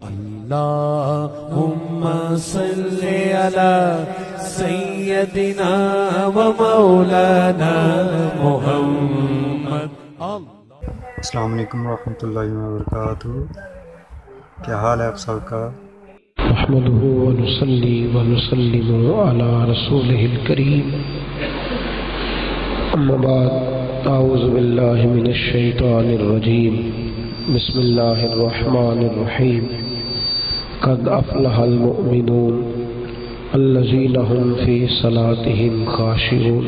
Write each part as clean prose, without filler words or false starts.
اللهم صل على سيدنا ومولانا محمد. السلام علیکم ورحمۃ اللہ وبرکاتہ. کیا حال ہے آپ سب کا؟ نحمده ونصلي ونسلم على رسوله الكريم. اما بعد، اعوذ بالله من الشیطان الرجیم. بسم اللہ الرحمن الرحیم. قد افلح المؤمنون الذين هم في صلاتهم خاشعون.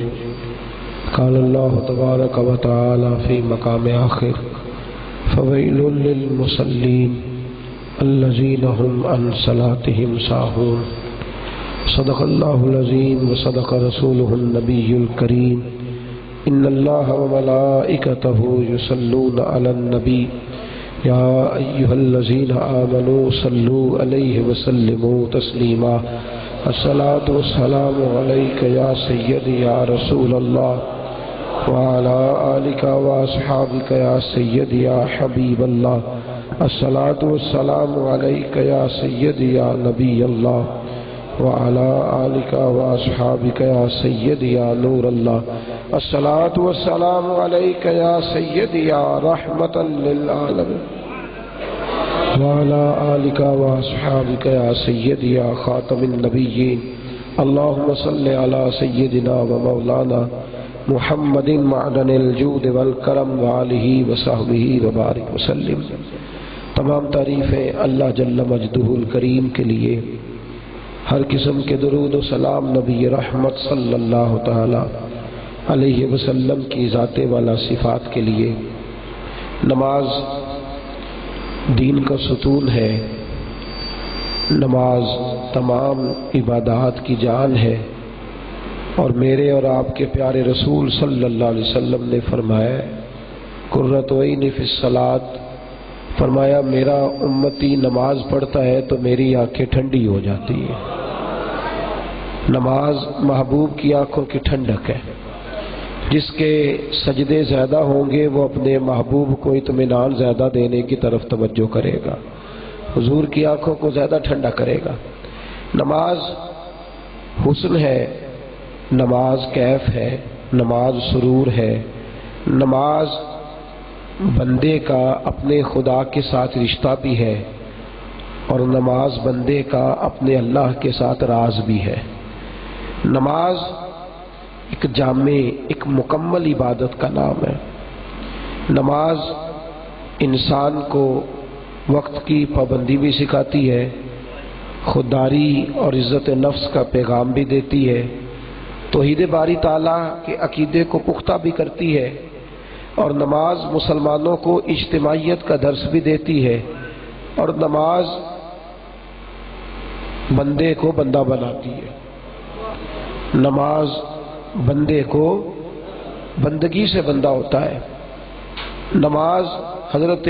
قال الله تبارك وتعالى في مقام آخر: فويل للمصلين الذين هم عن صلاتهم ساهون. صدق الله العظيم وصدق رسوله النبي الكريم. ان الله وملائكته يصلون على النبي يا ايها الذين امنوا صلوا عليه وسلموا تسليما. الصلاة والسلام عليك يا سيدي يا رسول الله وعلى آلك واصحابك يا سيدي يا حبيب الله. الصلاة والسلام عليك يا سيدي يا نبي الله وعلى آلك واصحابك يا سيدي يا نور الله. الصلاة والسلام عليك يا سيدي يا رحمة للعالمين وعلى آلك واصحابك يا سيدي يا خاتم النبيين. اللهم صل على سيدنا ومولانا محمد معدن الجود والکرم وآلہ وصحبہ وبارک وسلم. تمام تعریفیں اللہ جل مجدہ الکریم کے لیے، ہر قسم کے درود و سلام نبی رحمت صلی اللہ تعالی علیہ وسلم کی ذات والا صفات کے لیے. نماز دین کا ستون ہے، نماز تمام عبادات کی جان ہے، اور میرے اور آپ کے پیارے رسول صلی اللہ علیہ وسلم نے فرمایا قرۃ عین فی الصلاۃ، فرمایا میرا امتی نماز پڑھتا ہے تو میری آنکھیں ٹھنڈی ہو جاتی ہیں. نماز محبوب کی آنکھوں کی ٹھنڈک ہے. جس کے سجدے زیادہ ہوں گے وہ اپنے محبوب کو اطمینان زیادہ دینے کی طرف توجہ کرے گا، حضور کی آنکھوں کو زیادہ ٹھنڈا کرے گا. نماز حسن ہے، نماز کیف ہے، نماز سرور ہے. نماز بندے کا اپنے خدا کے ساتھ رشتہ بھی ہے، اور نماز بندے کا اپنے اللہ کے ساتھ راز بھی ہے. نماز ایک جامع، ایک مکمل عبادت کا نام ہے. نماز انسان کو وقت کی پابندی بھی سکھاتی ہے، خودداری اور عزت نفس کا پیغام بھی دیتی ہے، توحید باری تعالیٰ کے عقیدے کو پختہ بھی کرتی ہے، اور نماز مسلمانوں کو اجتماعیت کا درس بھی دیتی ہے، اور نماز بندے کو بندہ بناتی ہے. نماز بندے کو بندگی سے بندہ ہوتا ہے. نماز حضرت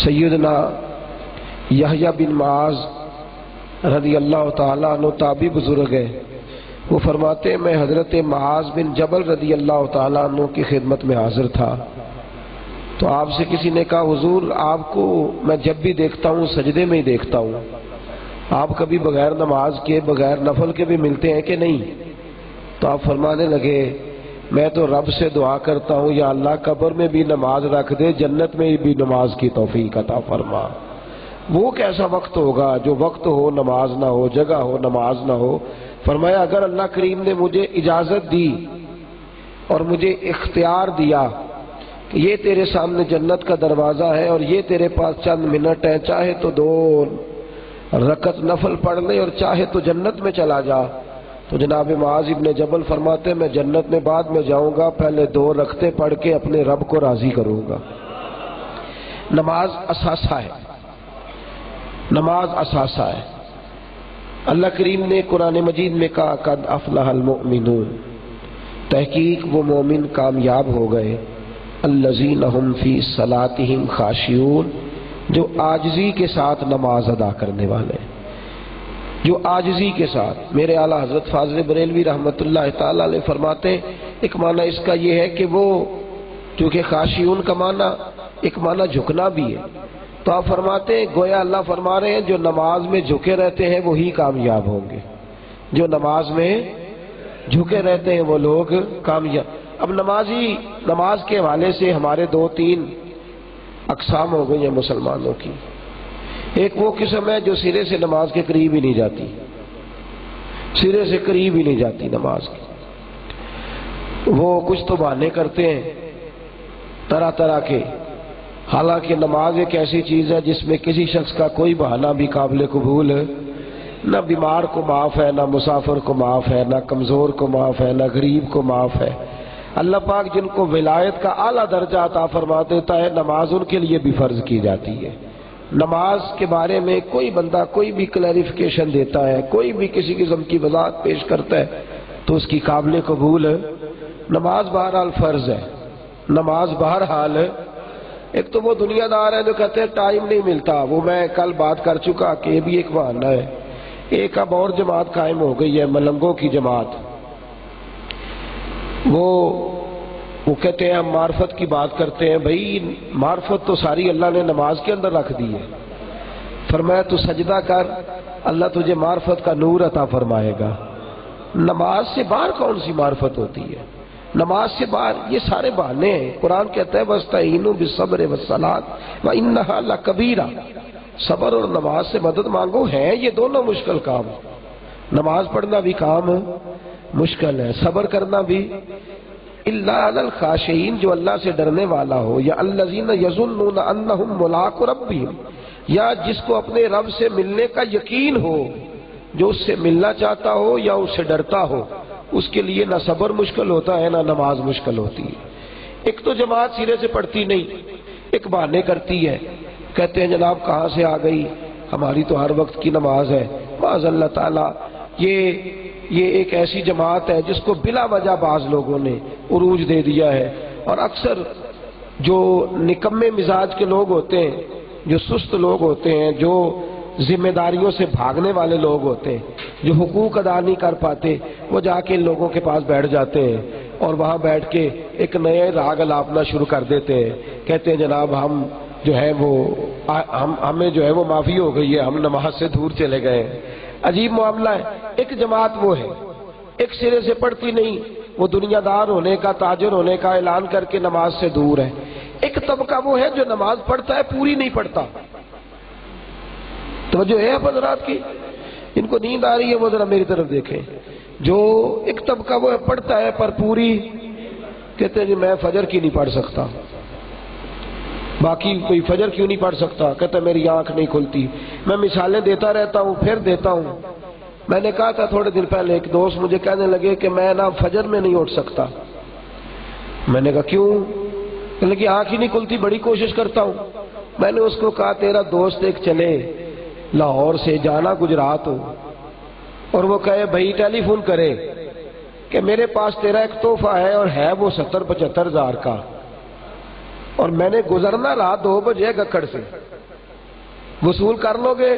سیدنا یحییٰ بن معاذ رضی اللہ تعالیٰ عنہ تابعی بزرگ ہے، وہ فرماتے ہیں میں حضرت معاذ بن جبل رضی اللہ تعالیٰ عنہ کی خدمت میں حاضر تھا، تو آپ سے کسی نے کہا حضور آپ کو میں جب بھی دیکھتا ہوں سجدے میں ہی دیکھتا ہوں، آپ کبھی بغیر نماز کے بغیر نفل کے بھی ملتے ہیں کہ نہیں؟ تو آپ فرمانے لگے میں تو رب سے دعا کرتا ہوں یا اللہ قبر میں بھی نماز رکھ دے، جنت میں بھی نماز کی توفیق عطا فرما. وہ کیسا وقت ہوگا جو وقت ہو نماز نہ ہو، جگہ ہو نماز نہ ہو. فرمایا اگر اللہ کریم نے مجھے اجازت دی اور مجھے اختیار دیا کہ یہ تیرے سامنے جنت کا دروازہ ہے اور یہ تیرے پاس چند منٹ ہیں، چاہے تو 2 رکعت نفل پڑھ لے اور چاہے تو جنت میں چلا جا، تو جناب معاذ ابن جبل فرماتے میں جنت میں بعد میں جاؤں گا، پہلے 2 رکعتیں پڑھ کے اپنے رب کو راضی کروں گا. نماز اثاثہ ہے، نماز اثاثہ ہے. اللہ کریم نے قرآن مجید میں کہا قد افلح المؤمنون، تحقیق وہ مومن کامیاب ہو گئے، الذین هم فی صلاتهم خاشعون، جو عاجزی کے ساتھ نماز ادا کرنے والے، جو عاجزی کے ساتھ. میرے اعلیٰ حضرت فاضل بریلوی رحمۃ اللہ تعالی علیہ فرماتے ہیں ایک معنی اس کا یہ ہے کہ وہ چونکہ خاشعون کا معنی ایک معنی جھکنا بھی ہے، تو آپ فرماتے ہیں گویا اللہ فرما رہے ہیں جو نماز میں جھکے رہتے ہیں وہی کامیاب ہوں گے، جو نماز میں جھکے رہتے ہیں وہ لوگ کامیاب۔ اب نماز کے حوالے سے ہمارے 2-3 اقسام ہو گئی ہیں مسلمانوں کی۔ ایک وہ قسم ہے جو سرے سے نماز کے قریب ہی نہیں جاتی، سرے سے قریب ہی نہیں جاتی نماز کی۔ وہ کچھ تو بہانے کرتے ہیں طرح طرح کے، حالانکہ نماز ایک ایسی چیز ہے جس میں کسی شخص کا کوئی بہانہ بھی قابل قبول، نہ بیمار کو معاف ہے، نہ مسافر کو معاف ہے، نہ کمزور کو معاف ہے، نہ غریب کو معاف ہے۔ اللہ پاک جن کو ولایت کا اعلیٰ درجہ عطا فرما دیتا ہے نماز ان کے لیے بھی فرض کی جاتی ہے۔ نماز کے بارے میں کوئی بندہ کوئی بھی کلیریفیکیشن دیتا ہے، کوئی بھی کسی قسم کی وضاحت پیش کرتا ہے تو اس کی قابل قبول ہے۔ نماز بہرحال فرض ہے، نماز بہرحال۔ ایک تو وہ دنیا دار ہے جو کہتے ہیں ٹائم نہیں ملتا، وہ میں کل بات کر چکا کہ یہ بھی ایک بہانہ ہے۔ ایک اب اور جماعت قائم ہو گئی ہے، ملنگوں کی جماعت۔ وہ کہتے ہیں ہم معرفت کی بات کرتے ہیں، بھائی معرفت تو ساری اللہ نے نماز کے اندر رکھ دی ہے۔ فرمایا تو سجدہ کر، اللہ تجھے معرفت کا نور عطا فرمائے گا۔ نماز سے باہر کون سی معرفت ہوتی ہے؟ نماز سے باہر یہ سارے بہانے ہیں۔ قرآن کہتا ہے وَاسْتَعِینُوا بِالصَّبْرِ وَالصَّلَاةِ وَإِنَّهَا لَكَبِیرَةٌ، صبر اور نماز سے مدد مانگو، ہیں یہ دونوں مشکل کام۔ نماز پڑھنا بھی کام مشکل ہے، صبر کرنا بھی۔ اِلَّا عَلَى الْخَاشِعِينَ، جو اللہ سے ڈرنے والا ہو، یا الَّذِينَ يَظُنُّونَ أَنَّهُمْ مُلَاقُو رَبِّهِمْ، یا جس کو اپنے رب سے ملنے کا یقین ہو، جو اس سے ملنا چاہتا ہو یا اس سے ڈرتا ہو، اس کے لیے نہ صبر مشکل ہوتا ہے نہ نماز مشکل ہوتی ہے۔ ایک تو جماعت سرے سے پڑھتی نہیں، ایک بہانے کرتی ہے، کہتے ہیں جناب کہاں سے آ گئی، ہماری تو ہر وقت کی نماز ہے۔ معاذ اللہ تعالیٰ یہ ایک ایسی جماعت ہے جس کو بلا وجہ بعض لوگوں نے عروج دے دیا ہے، اور اکثر جو نکمے مزاج کے لوگ ہوتے ہیں، جو سست لوگ ہوتے ہیں، جو ذمہ داریوں سے بھاگنے والے لوگ ہوتے ہیں، جو حقوق ادا نہیں کر پاتے، وہ جا کے ان لوگوں کے پاس بیٹھ جاتے ہیں اور وہاں بیٹھ کے ایک نئے راگ الاپنا شروع کر دیتے ہیں۔ کہتے ہیں جناب ہم جو ہے وہ ہمیں جو ہے وہ معافی ہو گئی ہے، ہم نماز سے دور چلے گئے۔ عجیب معاملہ ہے۔ ایک جماعت وہ ہے، ایک سرے سے پڑھتی نہیں، وہ دنیا دار ہونے کا، تاجر ہونے کا اعلان کر کے نماز سے دور ہے۔ ایک طبقہ وہ ہے جو نماز پڑھتا ہے پوری نہیں پڑھتا۔ توجہ ہے آپ حضرات کی؟ ان کو نیند آ رہی ہے وہ ذرا میری طرف دیکھیں۔ جو ایک طبقہ وہ پڑھتا ہے پر پوری، کہتے ہیں جی میں فجر کی نہیں پڑھ سکتا، باقی کوئی فجر کیوں نہیں پڑھ سکتا؟ کہتا ہے میری آنکھ نہیں کھلتی۔ میں مثالیں دیتا رہتا ہوں پھر دیتا ہوں۔ میں نے کہا تھا تھوڑے دن پہلے، ایک دوست مجھے کہنے لگے کہ میں نا فجر میں نہیں اٹھ سکتا۔ میں نے کہا کیوں؟ کہنے لگے آنکھ ہی نہیں کھلتی، بڑی کوشش کرتا ہوں۔ میں نے اس کو کہا تیرا دوست ایک چلے لاہور سے، جانا گجرات ہو، اور وہ کہے بھائی ٹیلی فون کرے کہ میرے پاس تیرا ایک تحفہ ہے، اور ہے وہ 70-75 ہزار کا، اور میں نے گزرنا رات 2 بجے گکڑ سے، وصول کر لو گے؟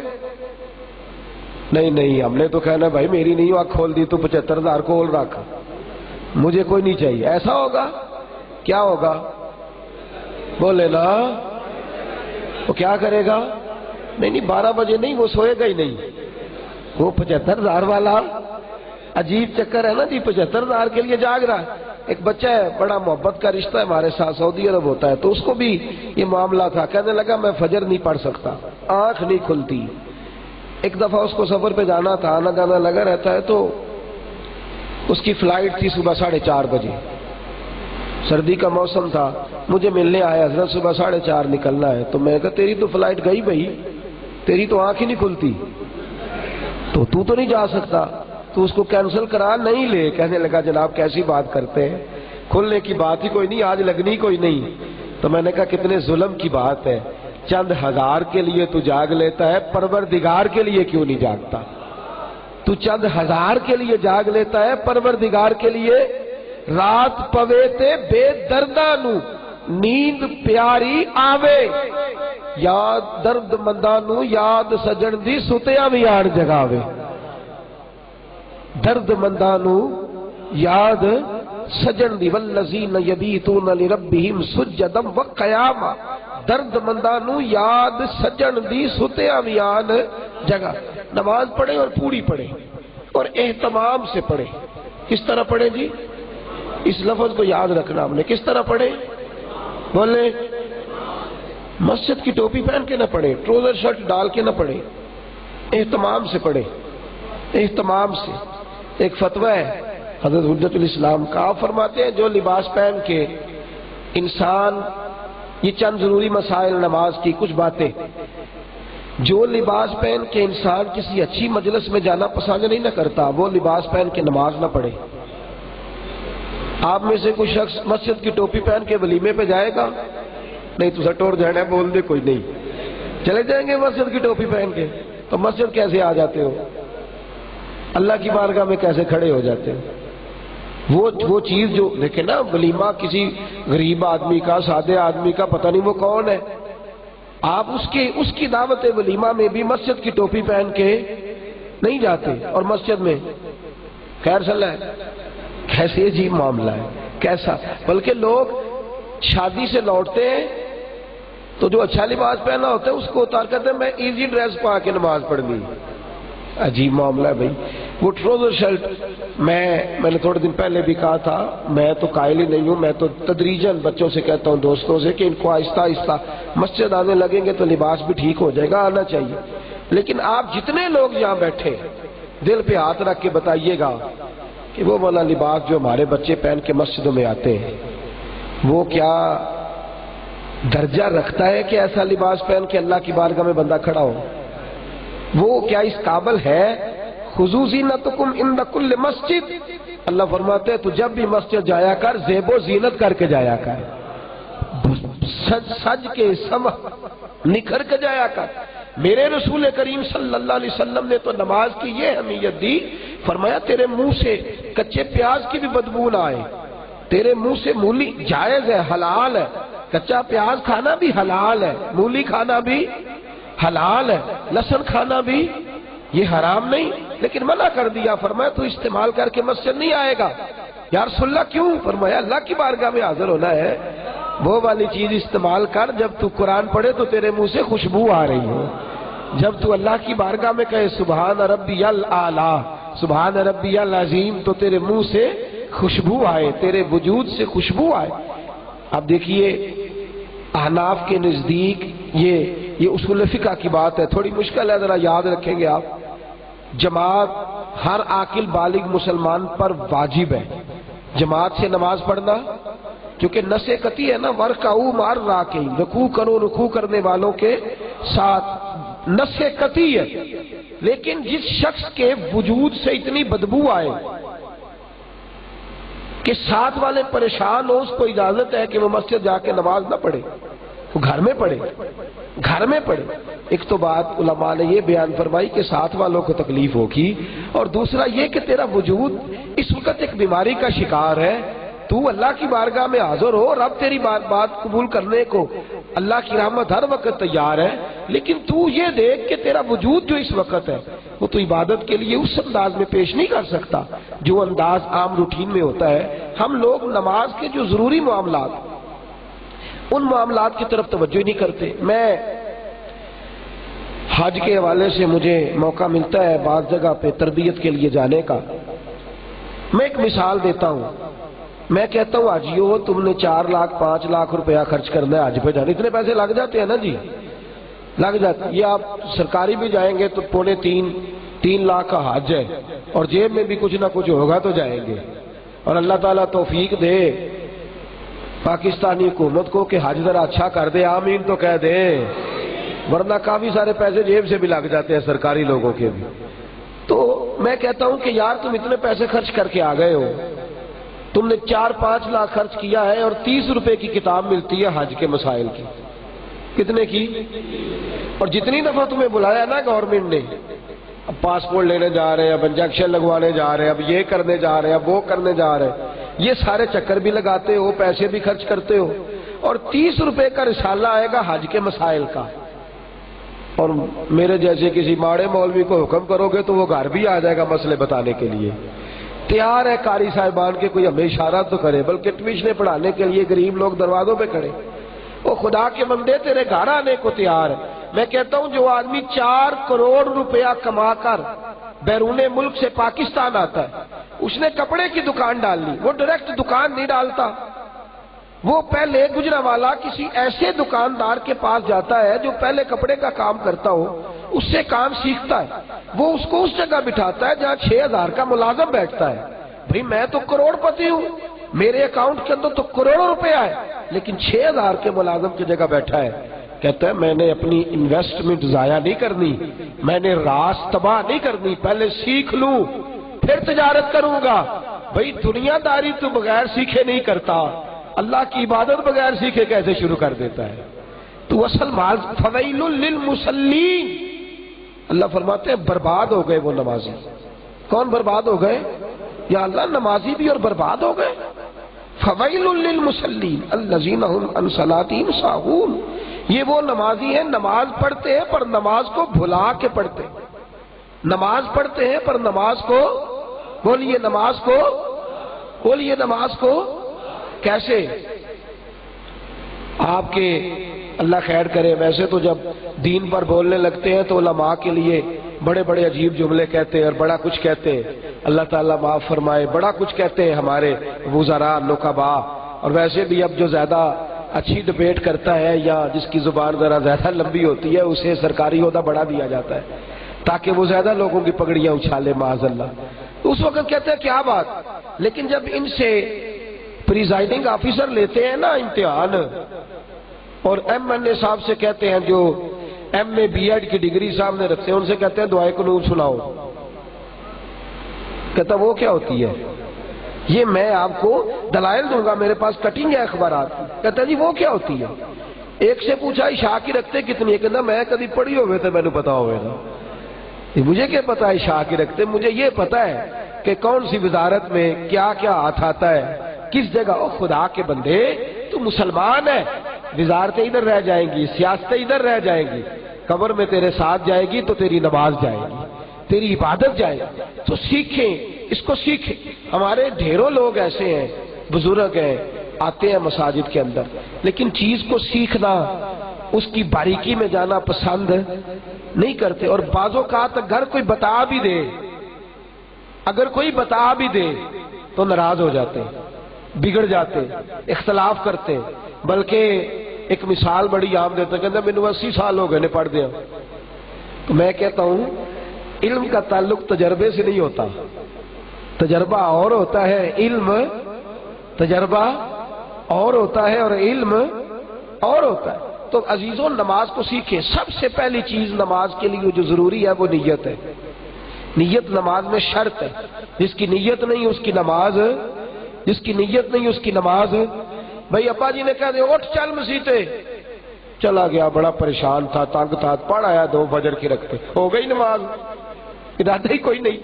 نہیں ہم نے تو کہنا بھائی میری نہیں آنکھ کھول دی تو 75 ہزار کھول رکھ، مجھے کوئی نہیں چاہیے۔ ایسا ہوگا؟ کیا ہوگا؟ بولے نا، وہ کیا کرے گا؟ نہیں 12 بجے نہیں، وہ سوئے گا ہی نہیں۔ وہ 75 ہزار والا عجیب چکر ہے نا جی، 75 ہزار کے لیے جاگ رہا ہے۔ ایک بچہ ہے، بڑا محبت کا رشتہ ہے ہمارے ساتھ، سعودی عرب ہوتا ہے، تو اس کو بھی یہ معاملہ تھا، کہنے لگا میں فجر نہیں پڑھ سکتا، آنکھ نہیں کھلتی۔ ایک دفعہ اس کو سفر پہ جانا تھا، آنا جانا لگا رہتا ہے، تو اس کی فلائٹ تھی صبح 4:30 بجے، سردی کا موسم تھا، مجھے ملنے آیا، حضرت صبح 4:30 نکلنا ہے۔ تو میں نے کہا تیری تو فلائٹ گئی بھائی، تیری تو آنکھ ہی نہیں کھلتی، تو نہیں جا سکتا، تو اس کو کینسل کرا نہیں لے۔ کہنے لگا جناب کیسی بات کرتے ہیں، کھلنے کی بات ہی کوئی نہیں، آج لگنی کوئی نہیں۔ تو میں نے کہا کتنے ظلم کی بات ہے، چند ہزار کے لیے تو جاگ لیتا ہے، پروردگار کے لیے کیوں نہیں جاگتا؟ تو چند ہزار کے لیے جاگ لیتا ہے، پروردگار کے لیے رات پوے تے بے درداں نو نیند پیاری آوے، یاد درد منداں نو یاد سجن دی ستیاں بھی آن جگاوے۔ درد منداں نو یاد سجن دی والذین یبیتون لربہم سجدا وقیاما، درد مندانو یاد سجن دی ستیاں ویان جگہ۔ نماز پڑھیں اور پوری پڑھیں اور اہتمام سے پڑھیں۔ کس طرح پڑھیں جی؟ اس لفظ کو یاد رکھنا ہم نے، کس طرح پڑھیں؟ بولے مسجد کی ٹوپی پہن کے نہ پڑھیں، ٹروزر شرٹ ڈال کے نہ پڑھیں، اہتمام سے پڑھیں، اہتمام سے۔ ایک فتویٰ ہے حضرت حجت الاسلام کا، آپ فرماتے ہیں جو لباس پہن کے انسان، یہ چند ضروری مسائل نماز کی کچھ باتیں، جو لباس پہن کے انسان کسی اچھی مجلس میں جانا پسند نہیں نہ کرتا، وہ لباس پہن کے نماز نہ پڑھے۔ آپ میں سے کوئی شخص مسجد کی ٹوپی پہن کے ولیمے پہ جائے گا؟ نہیں تو سٹور جانا ہے، بول دے کوئی نہیں، چلے جائیں گے مسجد کی ٹوپی پہن کے؟ تو مسجد کیسے آ جاتے ہو؟ اللہ کی بارگاہ میں کیسے کھڑے ہو جاتے ہو؟ وہ چیز جو دیکھیں نا، ولیمہ کسی غریب آدمی کا، سادے آدمی کا، پتہ نہیں وہ کون ہے، آپ اس کی دعوت ولیمہ میں بھی مسجد کی ٹوپی پہن کے نہیں جاتے، اور مسجد میں خیر صلاح ہے۔ کیسے عجیب معاملہ ہے، کیسا! بلکہ لوگ شادی سے لوٹتے ہیں تو جو اچھا لباس پہنا ہوتا ہے اس کو اتار کرتے ہیں میں ایزی ڈریس پا کے نماز پڑھنی۔ عجیب معاملہ ہے بھائی۔ وہ ٹروزر شرٹ، میں نے تھوڑے دن پہلے بھی کہا تھا، میں تو قائل ہی نہیں ہوں، میں تو تدریجاً بچوں سے کہتا ہوں، دوستوں سے، کہ ان کو آہستہ آہستہ مسجد آنے لگیں گے تو لباس بھی ٹھیک ہو جائے گا، آنا چاہیے۔ لیکن آپ جتنے لوگ یہاں بیٹھے دل پہ ہاتھ رکھ کے بتائیے گا کہ وہ والا لباس جو ہمارے بچے پہن کے مسجدوں میں آتے ہیں، وہ کیا درجہ رکھتا ہے کہ ایسا لباس پہن کے اللہ کی بارگاہ میں بندہ کھڑا ہو؟ وہ کیا اس قابل ہے؟ خُذُوا زِینَتَکُمْ عِنْدَ کُلِّ مسجد، اللہ فرماتے ہیں تو جب بھی مسجد جایا کر زیب و زینت کر کے جایا کر، سج کے نکھر کے جایا کر۔ میرے رسول کریم صلی اللہ علیہ وسلم نے تو نماز کی یہ اہمیت دی، فرمایا تیرے منہ سے کچے پیاز کی بھی بدبو نہ آئے، تیرے منہ سے مولی جائز ہے، حلال ہے، کچا پیاز کھانا بھی حلال ہے، مولی کھانا بھی حلال ہے، لہسن کھانا بھی یہ حرام نہیں، لیکن منع کر دیا، فرمایا تو استعمال کر کے مسجد نہیں آئے گا۔ یا رسول اللہ کیوں؟ فرمایا اللہ کی بارگاہ میں حاضر ہونا ہے، وہ والی چیز استعمال کر جب تو قرآن پڑھے تو تیرے منہ سے خوشبو آ رہی ہو، جب تو اللہ کی بارگاہ میں کہے سبحان ربی الاعلیٰ، سبحان ربی العظیم، تو تیرے منہ سے خوشبو آئے، تیرے وجود سے خوشبو آئے۔ اب دیکھیے احناف کے نزدیک یہ اصول فقہ کی بات ہے، تھوڑی مشکل ہے، ذرا یاد رکھیں گے آپ۔ جماعت ہر عاقل بالغ مسلمان پر واجب ہے، جماعت سے نماز پڑھنا، کیونکہ نص قطعی ہے نا، ورکعوا مع الراکعین، رکوع کرو رکوع کرنے والوں کے ساتھ، نص قطعی ہے۔ لیکن جس شخص کے وجود سے اتنی بدبو آئے کہ ساتھ والے پریشان ہو، اس کو اجازت ہے کہ وہ مسجد جا کے نماز نہ پڑھے، وہ گھر میں پڑھے، گھر میں پڑھے۔ ایک تو بات علماء نے یہ بیان فرمائی کہ ساتھ والوں کو تکلیف ہوگی، اور دوسرا یہ کہ تیرا وجود اس وقت ایک بیماری کا شکار ہے، تو اللہ کی بارگاہ میں حاضر ہو، رب تیری بات قبول کرنے کو، اللہ کی رحمت ہر وقت تیار ہے، لیکن تو یہ دیکھ کہ تیرا وجود جو اس وقت ہے وہ تو عبادت کے لیے اس انداز میں پیش نہیں کر سکتا جو انداز عام روٹین میں ہوتا ہے۔ ہم لوگ نماز کے جو ضروری معاملات، ان معاملات کی طرف توجہ نہیں کرتے۔ میں حج کے حوالے سے مجھے موقع ملتا ہے بعض جگہ پہ تربیت کے لیے جانے کا، میں ایک مثال دیتا ہوں۔ میں کہتا ہوں حاجیو تم نے 4 لاکھ 5 لاکھ روپیہ خرچ کرنا ہے حج پہ جانے، اتنے پیسے لگ جاتے ہیں نا جی، لگ جاتے ہیں۔ یہ آپ سرکاری بھی جائیں گے تو 2.5-3 لاکھ کا حج ہے، اور جیب میں بھی کچھ نہ کچھ ہوگا تو جائیں گے، اور اللہ تعالیٰ توفیق دے پاکستانی حکومت کو کہ حج ذرا اچھا کر دے، آمین تو کہہ دے، ورنہ کافی سارے پیسے جیب سے بھی لگ جاتے ہیں سرکاری لوگوں کے بھی۔ تو میں کہتا ہوں کہ یار تم اتنے پیسے خرچ کر کے آ گئے ہو، تم نے 4-5 لاکھ خرچ کیا ہے، اور 30 روپے کی کتاب ملتی ہے حج کے مسائل کی، کتنے کی؟ اور جتنی دفعہ تمہیں بلایا نا گورنمنٹ نے، اب پاسپورٹ لینے جا رہے ہیں، اب انجیکشن لگوانے جا رہے ہیں، اب یہ کرنے جا رہے ہیں، اب وہ کرنے جا رہے ہیں، یہ سارے چکر بھی لگاتے ہو، پیسے بھی خرچ کرتے ہو، اور 30 روپے کا رسالہ آئے گا حج کے مسائل کا، اور میرے جیسے کسی ماڑے مولوی کو حکم کرو گے تو وہ گھر بھی آ جائے گا مسئلے بتانے کے لیے تیار ہے قاری صاحبان کے کوئی ہمیں اشارہ تو کرے، بلکہ ٹیوشنیں پڑھانے کے لیے غریب لوگ دروازوں پہ کھڑے۔ وہ خدا کے بندے تیرے گھر آنے کو تیار ہے۔ میں کہتا ہوں جو آدمی 4 کروڑ روپیہ کما کر بیرون ملک سے پاکستان آتا ہے، اس نے کپڑے کی دکان ڈال لی، وہ ڈائریکٹ دکان نہیں ڈالتا، وہ پہلے گجرانوالہ کسی ایسے دکاندار کے پاس جاتا ہے جو پہلے کپڑے کا کام کرتا ہو، اس سے کام سیکھتا ہے، وہ اس کو اس جگہ بٹھاتا ہے جہاں 6000 کا ملازم بیٹھتا ہے۔ بھئی میں تو کروڑ پتی ہوں، میرے اکاؤنٹ کے اندر تو کروڑوں روپے آئے، لیکن 6000 کے ملازم کی جگہ بیٹھا ہے۔ کہتا ہے میں نے اپنی انویسٹمنٹ ضائع نہیں کرنی، میں نے راس تباہ نہیں کرنی، پہلے سیکھ لوں پھر تجارت کروں گا۔ بھئی دنیا داری تو بغیر سیکھے نہیں کرتا، اللہ کی عبادت بغیر سیکھے کیسے شروع کر دیتا ہے؟ تو اصل مال فویل للمصلین، اللہ فرماتے ہیں برباد ہو گئے وہ نمازی۔ کون برباد ہو گئے؟ یا اللہ نمازی بھی اور برباد ہو گئے۔ فویل للمصلین الذین هم عن صلاتهم ساہون، یہ وہ نمازی ہیں نماز پڑھتے ہیں پر نماز کو بھلا کے پڑھتے ہیں، نماز پڑھتے ہیں پر نماز کو، بولیے نماز کو، بولیے نماز کو کیسے؟ آپ کے اللہ خیر کرے، ویسے تو جب دین پر بولنے لگتے ہیں تو علماء کے لیے بڑے بڑے عجیب جملے کہتے ہیں اور بڑا کچھ کہتے ہیں، اللہ تعالیٰ معاف فرمائے، بڑا کچھ کہتے ہیں ہمارے وزراء نقباء۔ اور ویسے بھی اب جو زیادہ اچھی ڈبیٹ کرتا ہے یا جس کی زبان ذرا زیادہ لمبی ہوتی ہے اسے سرکاری عہدہ بڑھا دیا جاتا ہے تاکہ وہ زیادہ لوگوں کی پگڑیاں اچھالے معاذ اللہ۔ اس وقت کہتے ہیں کیا بات، لیکن جب ان سے پریزائڈنگ آفیسر لیتے ہیں نا امتحان، اور ایم این اے صاحب سے کہتے ہیں جو ایم اے بی ایڈ کی ڈگری سامنے رکھتے ہیں، ان سے کہتے ہیں دعائے قنوت سناؤ، کہتا وہ کیا ہوتی ہے؟ یہ میں آپ کو دلائل دوں گا، میرے پاس کٹنگ ہے اخبارات کی۔ کہتا جی وہ کیا ہوتی ہے؟ ایک سے پوچھا عشاء کی رکھتے کتنی ہے؟ کہتا میں کبھی پڑھی ہوئے تھے، میں نے پتا ہوئے نا، مجھے کیا پتا ہے عشاء کی رکھتے، مجھے یہ پتا ہے کہ کون سی وزارت میں کیا کیا ہاتھ آتا ہے، کس جگہ۔ او خدا کے بندے تو مسلمان ہے، وزارتیں ادھر رہ جائیں گی، سیاستیں ادھر رہ جائیں گی، قبر میں تیرے ساتھ جائے گی تو تیری نماز جائے گی، تیری عبادت جائے گی۔ تو سیکھیں، اس کو سیکھیں۔ ہمارے ڈھیروں لوگ ایسے ہیں، بزرگ ہیں، آتے ہیں مساجد کے اندر، لیکن چیز کو سیکھنا، اس کی باریکی میں جانا پسند نہیں کرتے۔ اور بعض اوقات اگر کوئی بتا بھی دے، اگر کوئی بتا بھی دے تو ناراض ہو جاتے ہیں، بگڑ جاتے، اختلاف کرتے۔ بلکہ ایک مثال بڑی عام دیتا ہے، کہتا مینوں 80 سال ہو گئے نے پڑھ دیا۔ تو میں کہتا ہوں علم کا تعلق تجربے سے نہیں ہوتا، تجربہ اور ہوتا ہے، علم تجربہ اور ہوتا ہے اور علم اور ہوتا ہے۔ تو عزیزوں نماز کو سیکھیں۔ سب سے پہلی چیز نماز کے لیے جو ضروری ہے وہ نیت ہے۔ نیت نماز میں شرط ہے، جس کی نیت نہیں اس کی نماز، جس کی نیت نہیں اس کی نماز۔ بھائی ابا جی نے کہا دیا اٹھ چل مسیتے، چلا گیا، بڑا پریشان تھا، تنگ تھا، پڑھ آیا 2 فجر کی رکھتے، ہو گئی نماز، ارادہ ہی کوئی نہیں،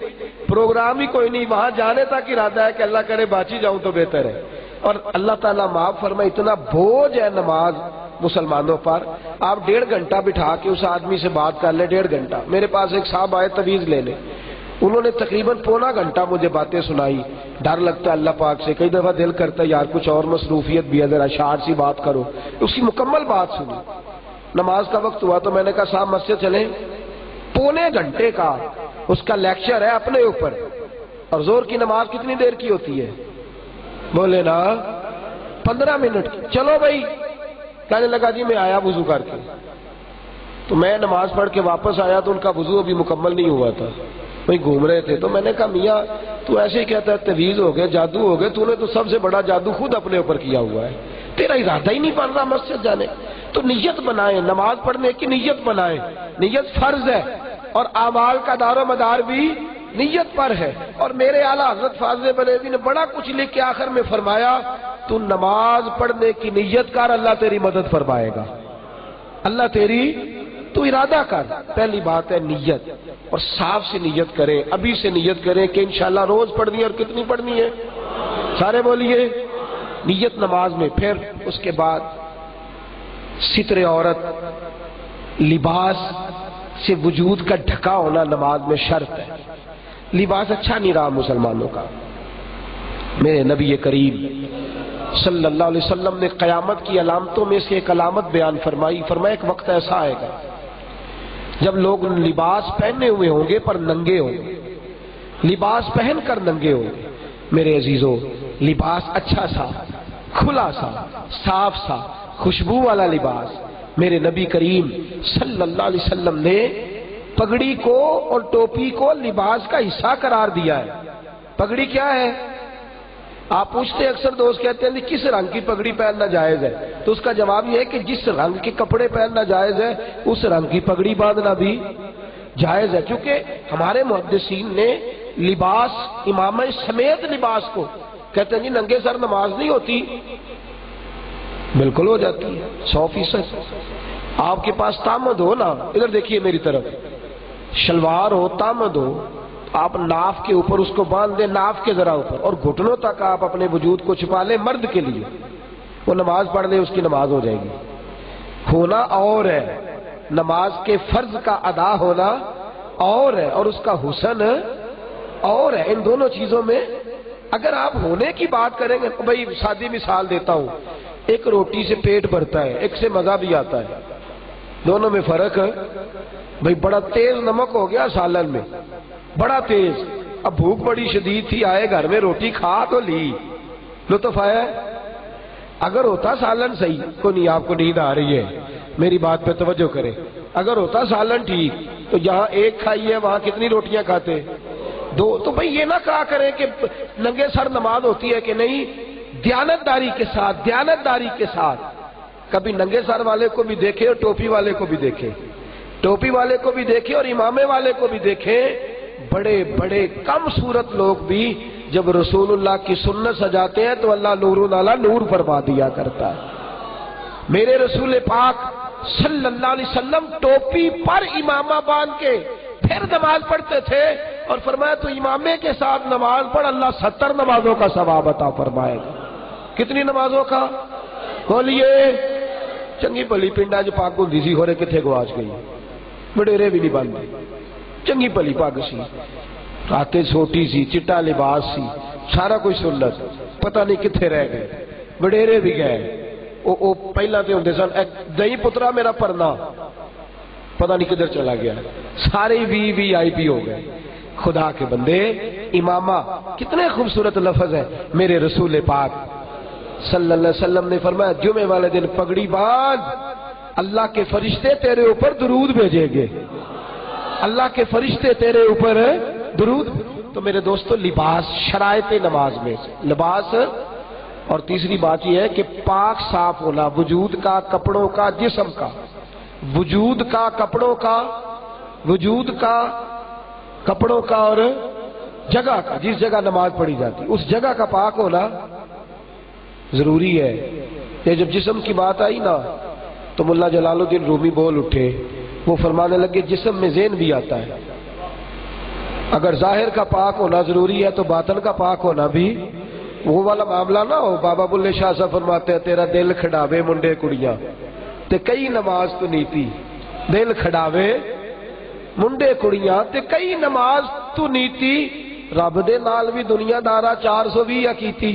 پروگرام ہی کوئی نہیں، وہاں جانے تک ارادہ ہے کہ اللہ کرے باچی جاؤں تو بہتر ہے۔ اور اللہ تعالیٰ معاف فرمائے، اتنا بوجھ ہے نماز مسلمانوں پر، آپ 1.5 گھنٹہ بٹھا کے اس آدمی سے بات کر لیں، 1.5 گھنٹہ۔ میرے پاس ایک صاحب آئے تویز لینے، انہوں نے تقریباً پونا گھنٹہ مجھے باتیں سنائی۔ ڈر لگتا ہے اللہ پاک سے، کئی دفعہ دل کرتا ہے یار کچھ اور مصروفیت بھی ہے، ذرا شاعر سی بات کرو، اس کی مکمل بات سنی۔ نماز کا وقت ہوا تو میں نے کہا صاحب مسجد چلیں، پونے گھنٹے کا اس کا لیکچر ہے اپنے اوپر۔ اور زور کی نماز کتنی دیر کی ہوتی ہے؟ بولے نا 15 منٹ کی۔ چلو بھائی، کہنے لگا جی میں آیا وضو کر کے، تو میں نماز پڑھ کے واپس آیا تو ان کا وضو ابھی مکمل نہیں ہوا تھا، وہی گھوم رہے تھے۔ تو میں نے کہا میاں تو ایسے ہی کہتا ہے تویز ہو گئے، جادو ہو گئے، تو نے تو سب سے بڑا جادو خود اپنے اوپر کیا ہوا ہے، تیرا ارادہ ہی نہیں بن رہا مسجد جانے۔ تو نیت بنائیں، نماز پڑھنے کی نیت بنائیں، نیت فرض ہے، اور اعمال کا دار و مدار بھی نیت پر ہے۔ اور میرے اعلیٰ حضرت فاضل بریلوی نے بڑا کچھ لکھ کے آخر میں فرمایا تو نماز پڑھنے کی نیت کر، اللہ تیری مدد فرمائے گا، اللہ تیری، تو ارادہ کر۔ پہلی بات ہے نیت، اور صاف سے نیت کریں، ابھی سے نیت کریں کہ انشاءاللہ روز پڑھنی ہے۔ اور کتنی پڑھنی ہے؟ سارے بولیے نیت نماز میں۔ پھر اس کے بعد ستر عورت، لباس سے وجود کا ڈھکا ہونا نماز میں شرط ہے۔ لباس اچھا نہیں رہا مسلمانوں کا، میرے نبی کریم صلی اللہ علیہ وسلم نے قیامت کی علامتوں میں سے ایک علامت بیان فرمائی، فرمایا ایک وقت ایسا آئے گا جب لوگ لباس پہنے ہوئے ہوں گے پر ننگے ہوں گے، لباس پہن کر ننگے ہوں گے۔ میرے عزیزو، لباس اچھا سا، کھلا سا، صاف سا، خوشبو والا لباس، میرے نبی کریم صلی اللہ علیہ وسلم نے پگڑی کو اور ٹوپی کو لباس کا حصہ قرار دیا ہے۔ پگڑی کیا ہے؟ آپ پوچھتے ہیں اکثر دوست کہتے ہیں کس رنگ کی پگڑی پہننا جائز ہے، تو اس کا جواب یہ ہے کہ جس رنگ کے کپڑے پہننا جائز ہے اس رنگ کی پگڑی باندھنا بھی جائز ہے، کیونکہ ہمارے محدثین نے لباس امامہ سمیت لباس کو کہتے ہیں جی ننگے سر نماز نہیں ہوتی، بالکل ہو جاتی ہے 100%۔ آپ کے پاس تامد ہو نا، ادھر دیکھیے میری طرف، شلوار ہو، تامد ہو، آپ ناف کے اوپر اس کو باندھ دیں، ناف کے ذرا اوپر، اور گھٹنوں تک آپ اپنے وجود کو چھپا لیں، مرد کے لیے وہ نماز پڑھ لے، اس کی نماز ہو جائے گی۔ ہونا اور ہے، نماز کے فرض کا ادا ہونا اور ہے، اور اس کا حسن اور ہے۔ ان دونوں چیزوں میں اگر آپ ہونے کی بات کریں گے، بھائی سادی مثال دیتا ہوں، ایک روٹی سے پیٹ بھرتا ہے، ایک سے مزہ بھی آتا ہے، دونوں میں فرق ہے۔ بھائی بڑا تیز نمک ہو گیا سالن میں، بڑا تیز، اب بھوک بڑی شدید تھی، آئے گھر میں روٹی کھا تو لی، لطف آیا۔ اگر ہوتا سالن صحیح، کوئی نہیں، آپ کو نیند آ رہی ہے، میری بات پہ توجہ کریں، اگر ہوتا سالن ٹھیک تو جہاں ایک کھائی ہے وہاں کتنی روٹیاں کھاتے؟ 2۔ تو بھئی یہ نہ کہا کریں کہ ننگے سر نماز ہوتی ہے کہ نہیں، دیانتداری کے ساتھ، دیانتداری کے ساتھ کبھی ننگے سر والے کو بھی دیکھے اور ٹوپی والے کو بھی دیکھے، ٹوپی والے کو بھی دیکھے اور امامے والے کو بھی دیکھے۔ بڑے بڑے کم صورت لوگ بھی جب رسول اللہ کی سنت سجاتے ہیں تو اللہ نور علی نور فرما دیا کرتا ہے۔ میرے رسول پاک صلی اللہ علیہ وسلم ٹوپی پر امامہ باندھ کے پھر نماز پڑھتے تھے، اور فرمایا تو امامے کے ساتھ نماز پڑھ، اللہ 70 نمازوں کا ثواب عطا فرمائے گا۔ کتنی نمازوں کا؟ بولیے۔ چنگی بھلی پنڈا جو پاک ہوندی سی ہورے کتھے گواچ گئی، وڈیرے بھی نہیں بنتے، چنگی بھلی پاگ سی، راتیں چھوٹی سی، چٹا لباس سی، سارا کوئی سنت، پتہ نہیں کتھے رہ گئے، وڈیرے بھی گئے۔ او پہلا تے ہوندے سن دہی پترا میرا پرنا، پتہ نہیں کدھر چلا گیا، سارے وی آئی پی ہو گئے۔ خدا کے بندے، امامہ کتنے خوبصورت لفظ ہے۔ میرے رسول پاک صلی اللہ علیہ وسلم نے فرمایا جمعے والے دن پگڑی باندھ، اللہ کے فرشتے تیرے اوپر درود بھیجیں گے، اللہ کے فرشتے تیرے اوپر درود۔ تو میرے دوستو، لباس شرائط نماز میں لباس، اور تیسری بات یہ ہے کہ پاک صاف ہونا، وجود کا، کپڑوں کا، جسم کا، وجود کا، کپڑوں کا، وجود کا، کپڑوں کا اور جگہ کا، جس جگہ نماز پڑھی جاتی اس جگہ کا پاک ہونا ضروری ہے۔ یہ جب جسم کی بات آئی نا تو ملا جلال الدین رومی بول اٹھے، وہ فرمانے لگے جسم میں ذہن بھی آتا ہے، اگر ظاہر کا پاک ہونا ضروری ہے تو باطن کا پاک ہونا بھی۔ وہ والا معاملہ نہ ہو، بابا بلے شاہ صاحب فرماتے ہیں تیرا دل کھڑاوے منڈے کڑیاں تے کئی نماز تو نیتی، دل کھڑاوے منڈے کڑیاں تے کئی نماز تو نیتی، رب دے نال بھی دنیا دارا 420 کیتی۔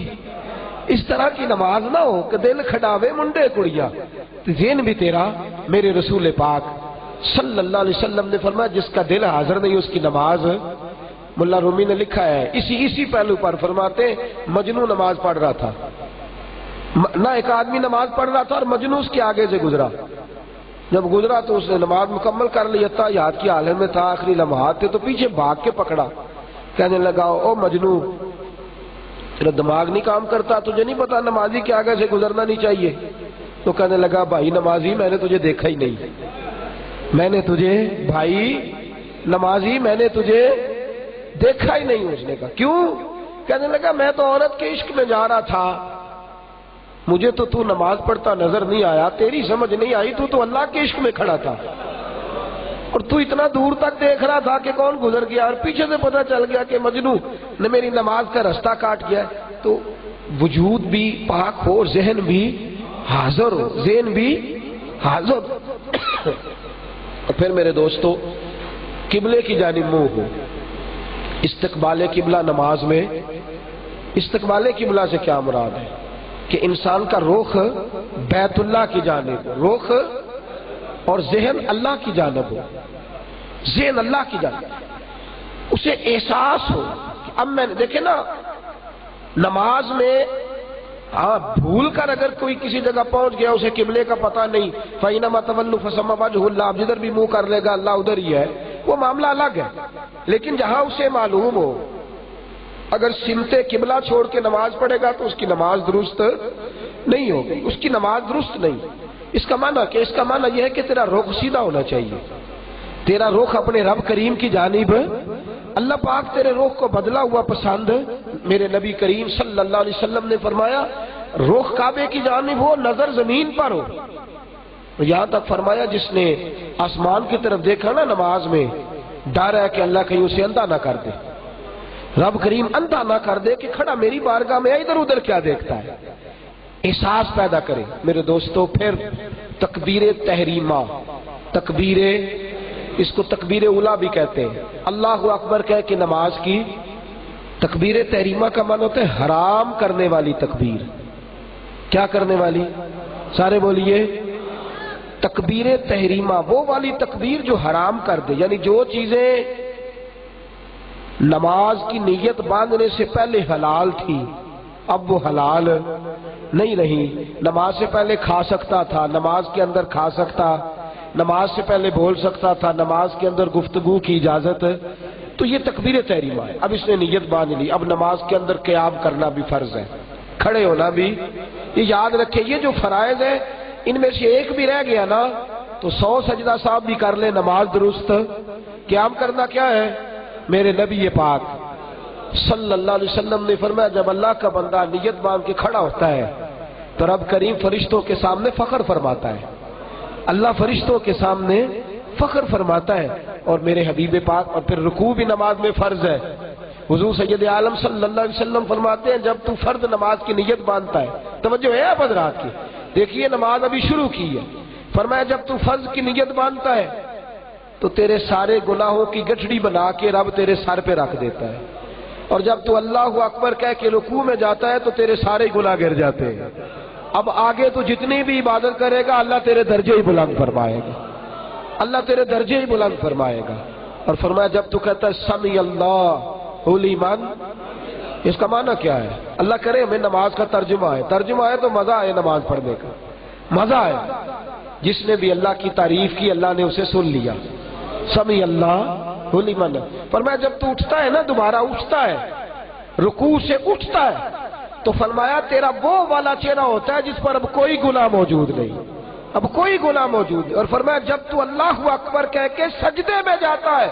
اس طرح کی نماز نہ ہو کہ دل کھڑاوے منڈے کڑیاں، ذہن بھی تیرا۔ میرے رسول پاک صلی اللہ علیہ وسلم نے فرمایا جس کا دل حاضر نہیں اس کی نماز، ملا رومی نے لکھا ہے اسی پہلو پر، فرماتے مجنوں نماز پڑھ رہا تھا نہ، ایک آدمی نماز پڑھ رہا تھا اور مجنوں اس کے آگے سے گزرا، جب گزرا تو اس نے نماز مکمل کر لی، یاد کی حالت میں تھا، آخری لمحات تھے، تو پیچھے بھاگ کے پکڑا، کہنے لگا او مجنوں تیرا دماغ نہیں کام کرتا، تجھے نہیں پتا نمازی کے آگے سے گزرنا نہیں چاہیے؟ تو کہنے لگا بھائی نمازی میں نے تجھے دیکھا ہی نہیں، میں نے تجھے، بھائی نمازی میں نے تجھے دیکھا ہی نہیں۔ اس نے کہا کیوں؟ کہنے لگا میں تو عورت کے عشق میں جا رہا تھا، مجھے تو نماز پڑھتا نظر نہیں آیا، تیری سمجھ نہیں آئی، تو اللہ کے عشق میں کھڑا تھا، اور تو اتنا دور تک دیکھ رہا تھا کہ کون گزر گیا، اور پیچھے سے پتہ چل گیا کہ مجنوں نے میری نماز کا رستہ کاٹ گیا۔ تو وجود بھی پاک ہو، ذہن بھی حاضر ہو، ذہن بھی حاضر۔ اور پھر میرے دوستو، قبلے کی جانب منہ ہو، استقبال قبلہ نماز میں استقبال قبلہ سے کیا مراد ہے؟ کہ انسان کا رخ بیت اللہ کی جانب ہو، رخ اور ذہن اللہ کی جانب ہو، ذہن اللہ کی جانب، اسے احساس ہو کہ اب میں نے دیکھے نا نماز میں بھول کر اگر کوئی کسی جگہ پہنچ گیا اسے قبلے کا پتہ نہیں، فَإِنَّمَا تَوَلُّوا فَثَمَّ وَجْهُ اللَّهِ، اب جدھر بھی منہ کر لے گا اللہ ادھر ہی ہے، وہ معاملہ الگ ہے۔ لیکن جہاں اسے معلوم ہو اگر سمت قبلہ چھوڑ کے نماز پڑھے گا تو اس کی نماز درست نہیں ہوگی، اس کی نماز درست نہیں۔ اس کا معنی یہ ہے کہ تیرا رخ سیدھا ہونا چاہیے، تیرا رخ اپنے رب کریم کی جانب، اللہ پاک تیرے رخ کو بدلا ہوا پسند، میرے نبی کریم صلی اللہ علیہ وسلم نے فرمایا رخ کعبے کی جانب ہو، نظر زمین پر ہو۔ یہاں تک فرمایا جس نے آسمان کی طرف دیکھا نا نماز میں، ڈر ہے کہ اللہ کہیں اسے اندھا نہ کر دے، رب کریم اندھا نہ کر دے کہ کھڑا میری بارگاہ میں ادھر ادھر کیا دیکھتا ہے، احساس پیدا کرے۔ میرے دوستو پھر تکبیر تحریمہ، تکبیر، اس کو تکبیر اولا بھی کہتے ہیں، اللہ اکبر کہہ کے نماز کی تکبیر تحریمہ کا معنی ہوتا ہے حرام کرنے والی تکبیر۔ کیا کرنے والی؟ سارے بولیے، تکبیر تحریمہ وہ والی تکبیر جو حرام کر دے، یعنی جو چیزیں نماز کی نیت باندھنے سے پہلے حلال تھی اب وہ حلال نہیں رہی۔ نماز سے پہلے کھا سکتا تھا، نماز کے اندر کھا سکتا، نماز سے پہلے بول سکتا تھا، نماز کے اندر گفتگو کی اجازت، تو یہ تکبیر تحریمہ ہے۔ اب اس نے نیت باندھ لی، اب نماز کے اندر قیام کرنا بھی فرض ہے، کھڑے ہونا بھی۔ یہ یاد رکھے یہ جو فرائض ہیں ان میں سے ایک بھی رہ گیا نا تو 100 سجدہ صاحب بھی کر لے، نماز درست۔ قیام کرنا کیا ہے؟ میرے نبی پاک صلی اللہ علیہ وسلم نے فرمایا جب اللہ کا بندہ نیت باندھ کے کھڑا ہوتا ہے تو رب کریم فرشتوں کے سامنے فخر فرماتا ہے، اللہ فرشتوں کے سامنے فخر فرماتا ہے۔ اور میرے حبیب پاک، اور پھر رکوع بھی نماز میں فرض ہے۔ حضور سید عالم صلی اللہ علیہ وسلم فرماتے ہیں جب تو فرض نماز کی نیت باندھتا ہے، توجہ ہے آپ حضرات کی، دیکھیے نماز ابھی شروع کی ہے، فرمایا جب تو فرض کی نیت باندھتا ہے تو تیرے سارے گناہوں کی گٹھڑی بنا کے رب تیرے سر پہ رکھ دیتا ہے، اور جب تو اللہ اکبر کہہ کے رکوع میں جاتا ہے تو تیرے سارے گناہ گر جاتے ہیں۔ اب آگے تو جتنی بھی عبادت کرے گا اللہ تیرے درجے ہی بلند فرمائے گا، اللہ تیرے درجے ہی بلند فرمائے گا۔ اور فرمایا جب تو کہتا ہے سمی اللہ لیمن، اس کا معنی کیا ہے؟ اللہ کرے ہمیں نماز کا ترجمہ ہے تو مزہ آئے نماز پڑھنے کا، مزہ آئے۔ جس نے بھی اللہ کی تعریف کی اللہ نے اسے سن لیا، سمی اللہ لیمن۔ فرمایا جب تو اٹھتا ہے نا، دوبارہ اٹھتا ہے، رکوع سے اٹھتا ہے، تو فرمایا تیرا وہ والا چہرہ ہوتا ہے جس پر اب کوئی گناہ موجود نہیں، اب کوئی گناہ موجود نہیں۔ اور فرمایا جب تو اللہ اکبر کہہ کے سجدے میں جاتا ہے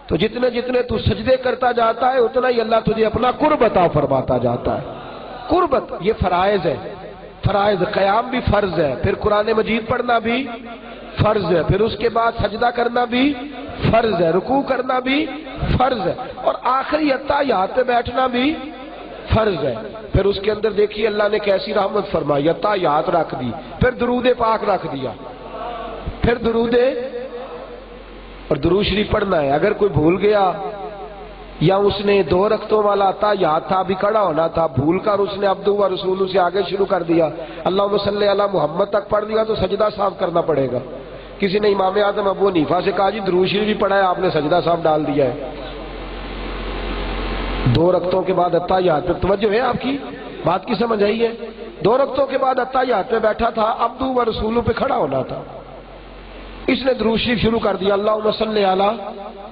تو جتنے تو سجدے کرتا جاتا ہے اتنا ہی اللہ تجھے اپنا قرب عطا فرماتا جاتا ہے۔ قربت یہ فرائض ہے، فرائض، قیام بھی فرض ہے، پھر قرآن مجید پڑھنا بھی فرض ہے، پھر اس کے بعد سجدہ کرنا بھی فرض ہے، رکوع کرنا بھی فرض ہے، اور آخری اتحیات پہ بیٹھنا بھی فرض ہے۔ پھر اس کے اندر دیکھیے اللہ نے کیسی رحمت فرمائی، اتحیات رکھ دی، پھر درود پاک رکھ دیا، پھر درود اور درود شریف پڑھنا ہے۔ اگر کوئی بھول گیا یا اس نے 2 رکعتوں والا اتحیات تھا، ابھی کھڑا ہونا تھا، بھول کر اس نے عبدہ و رسولہ سے آگے شروع کر دیا، اللہم صلی علی محمد تک پڑھ دیا تو سجدہ صاحب کرنا پڑے گا۔ کسی نے امام اعظم ابو حنیفہ سے کہا جی درود شریف بھی پڑھا ہے، آپ نے سجدہ صاحب ڈال دیا ہے۔ 2 رکعتوں کے بعد اتحیات پہ توجہ ہے آپ کی بات کی سمجھ آئی ہے؟ 2 رکعتوں کے بعد اتحیات پہ بیٹھا تھا، عبدہ و رسولہ پہ کھڑا ہونا تھا، اس نے درود شریف شروع کر دیا اللہم صلی علی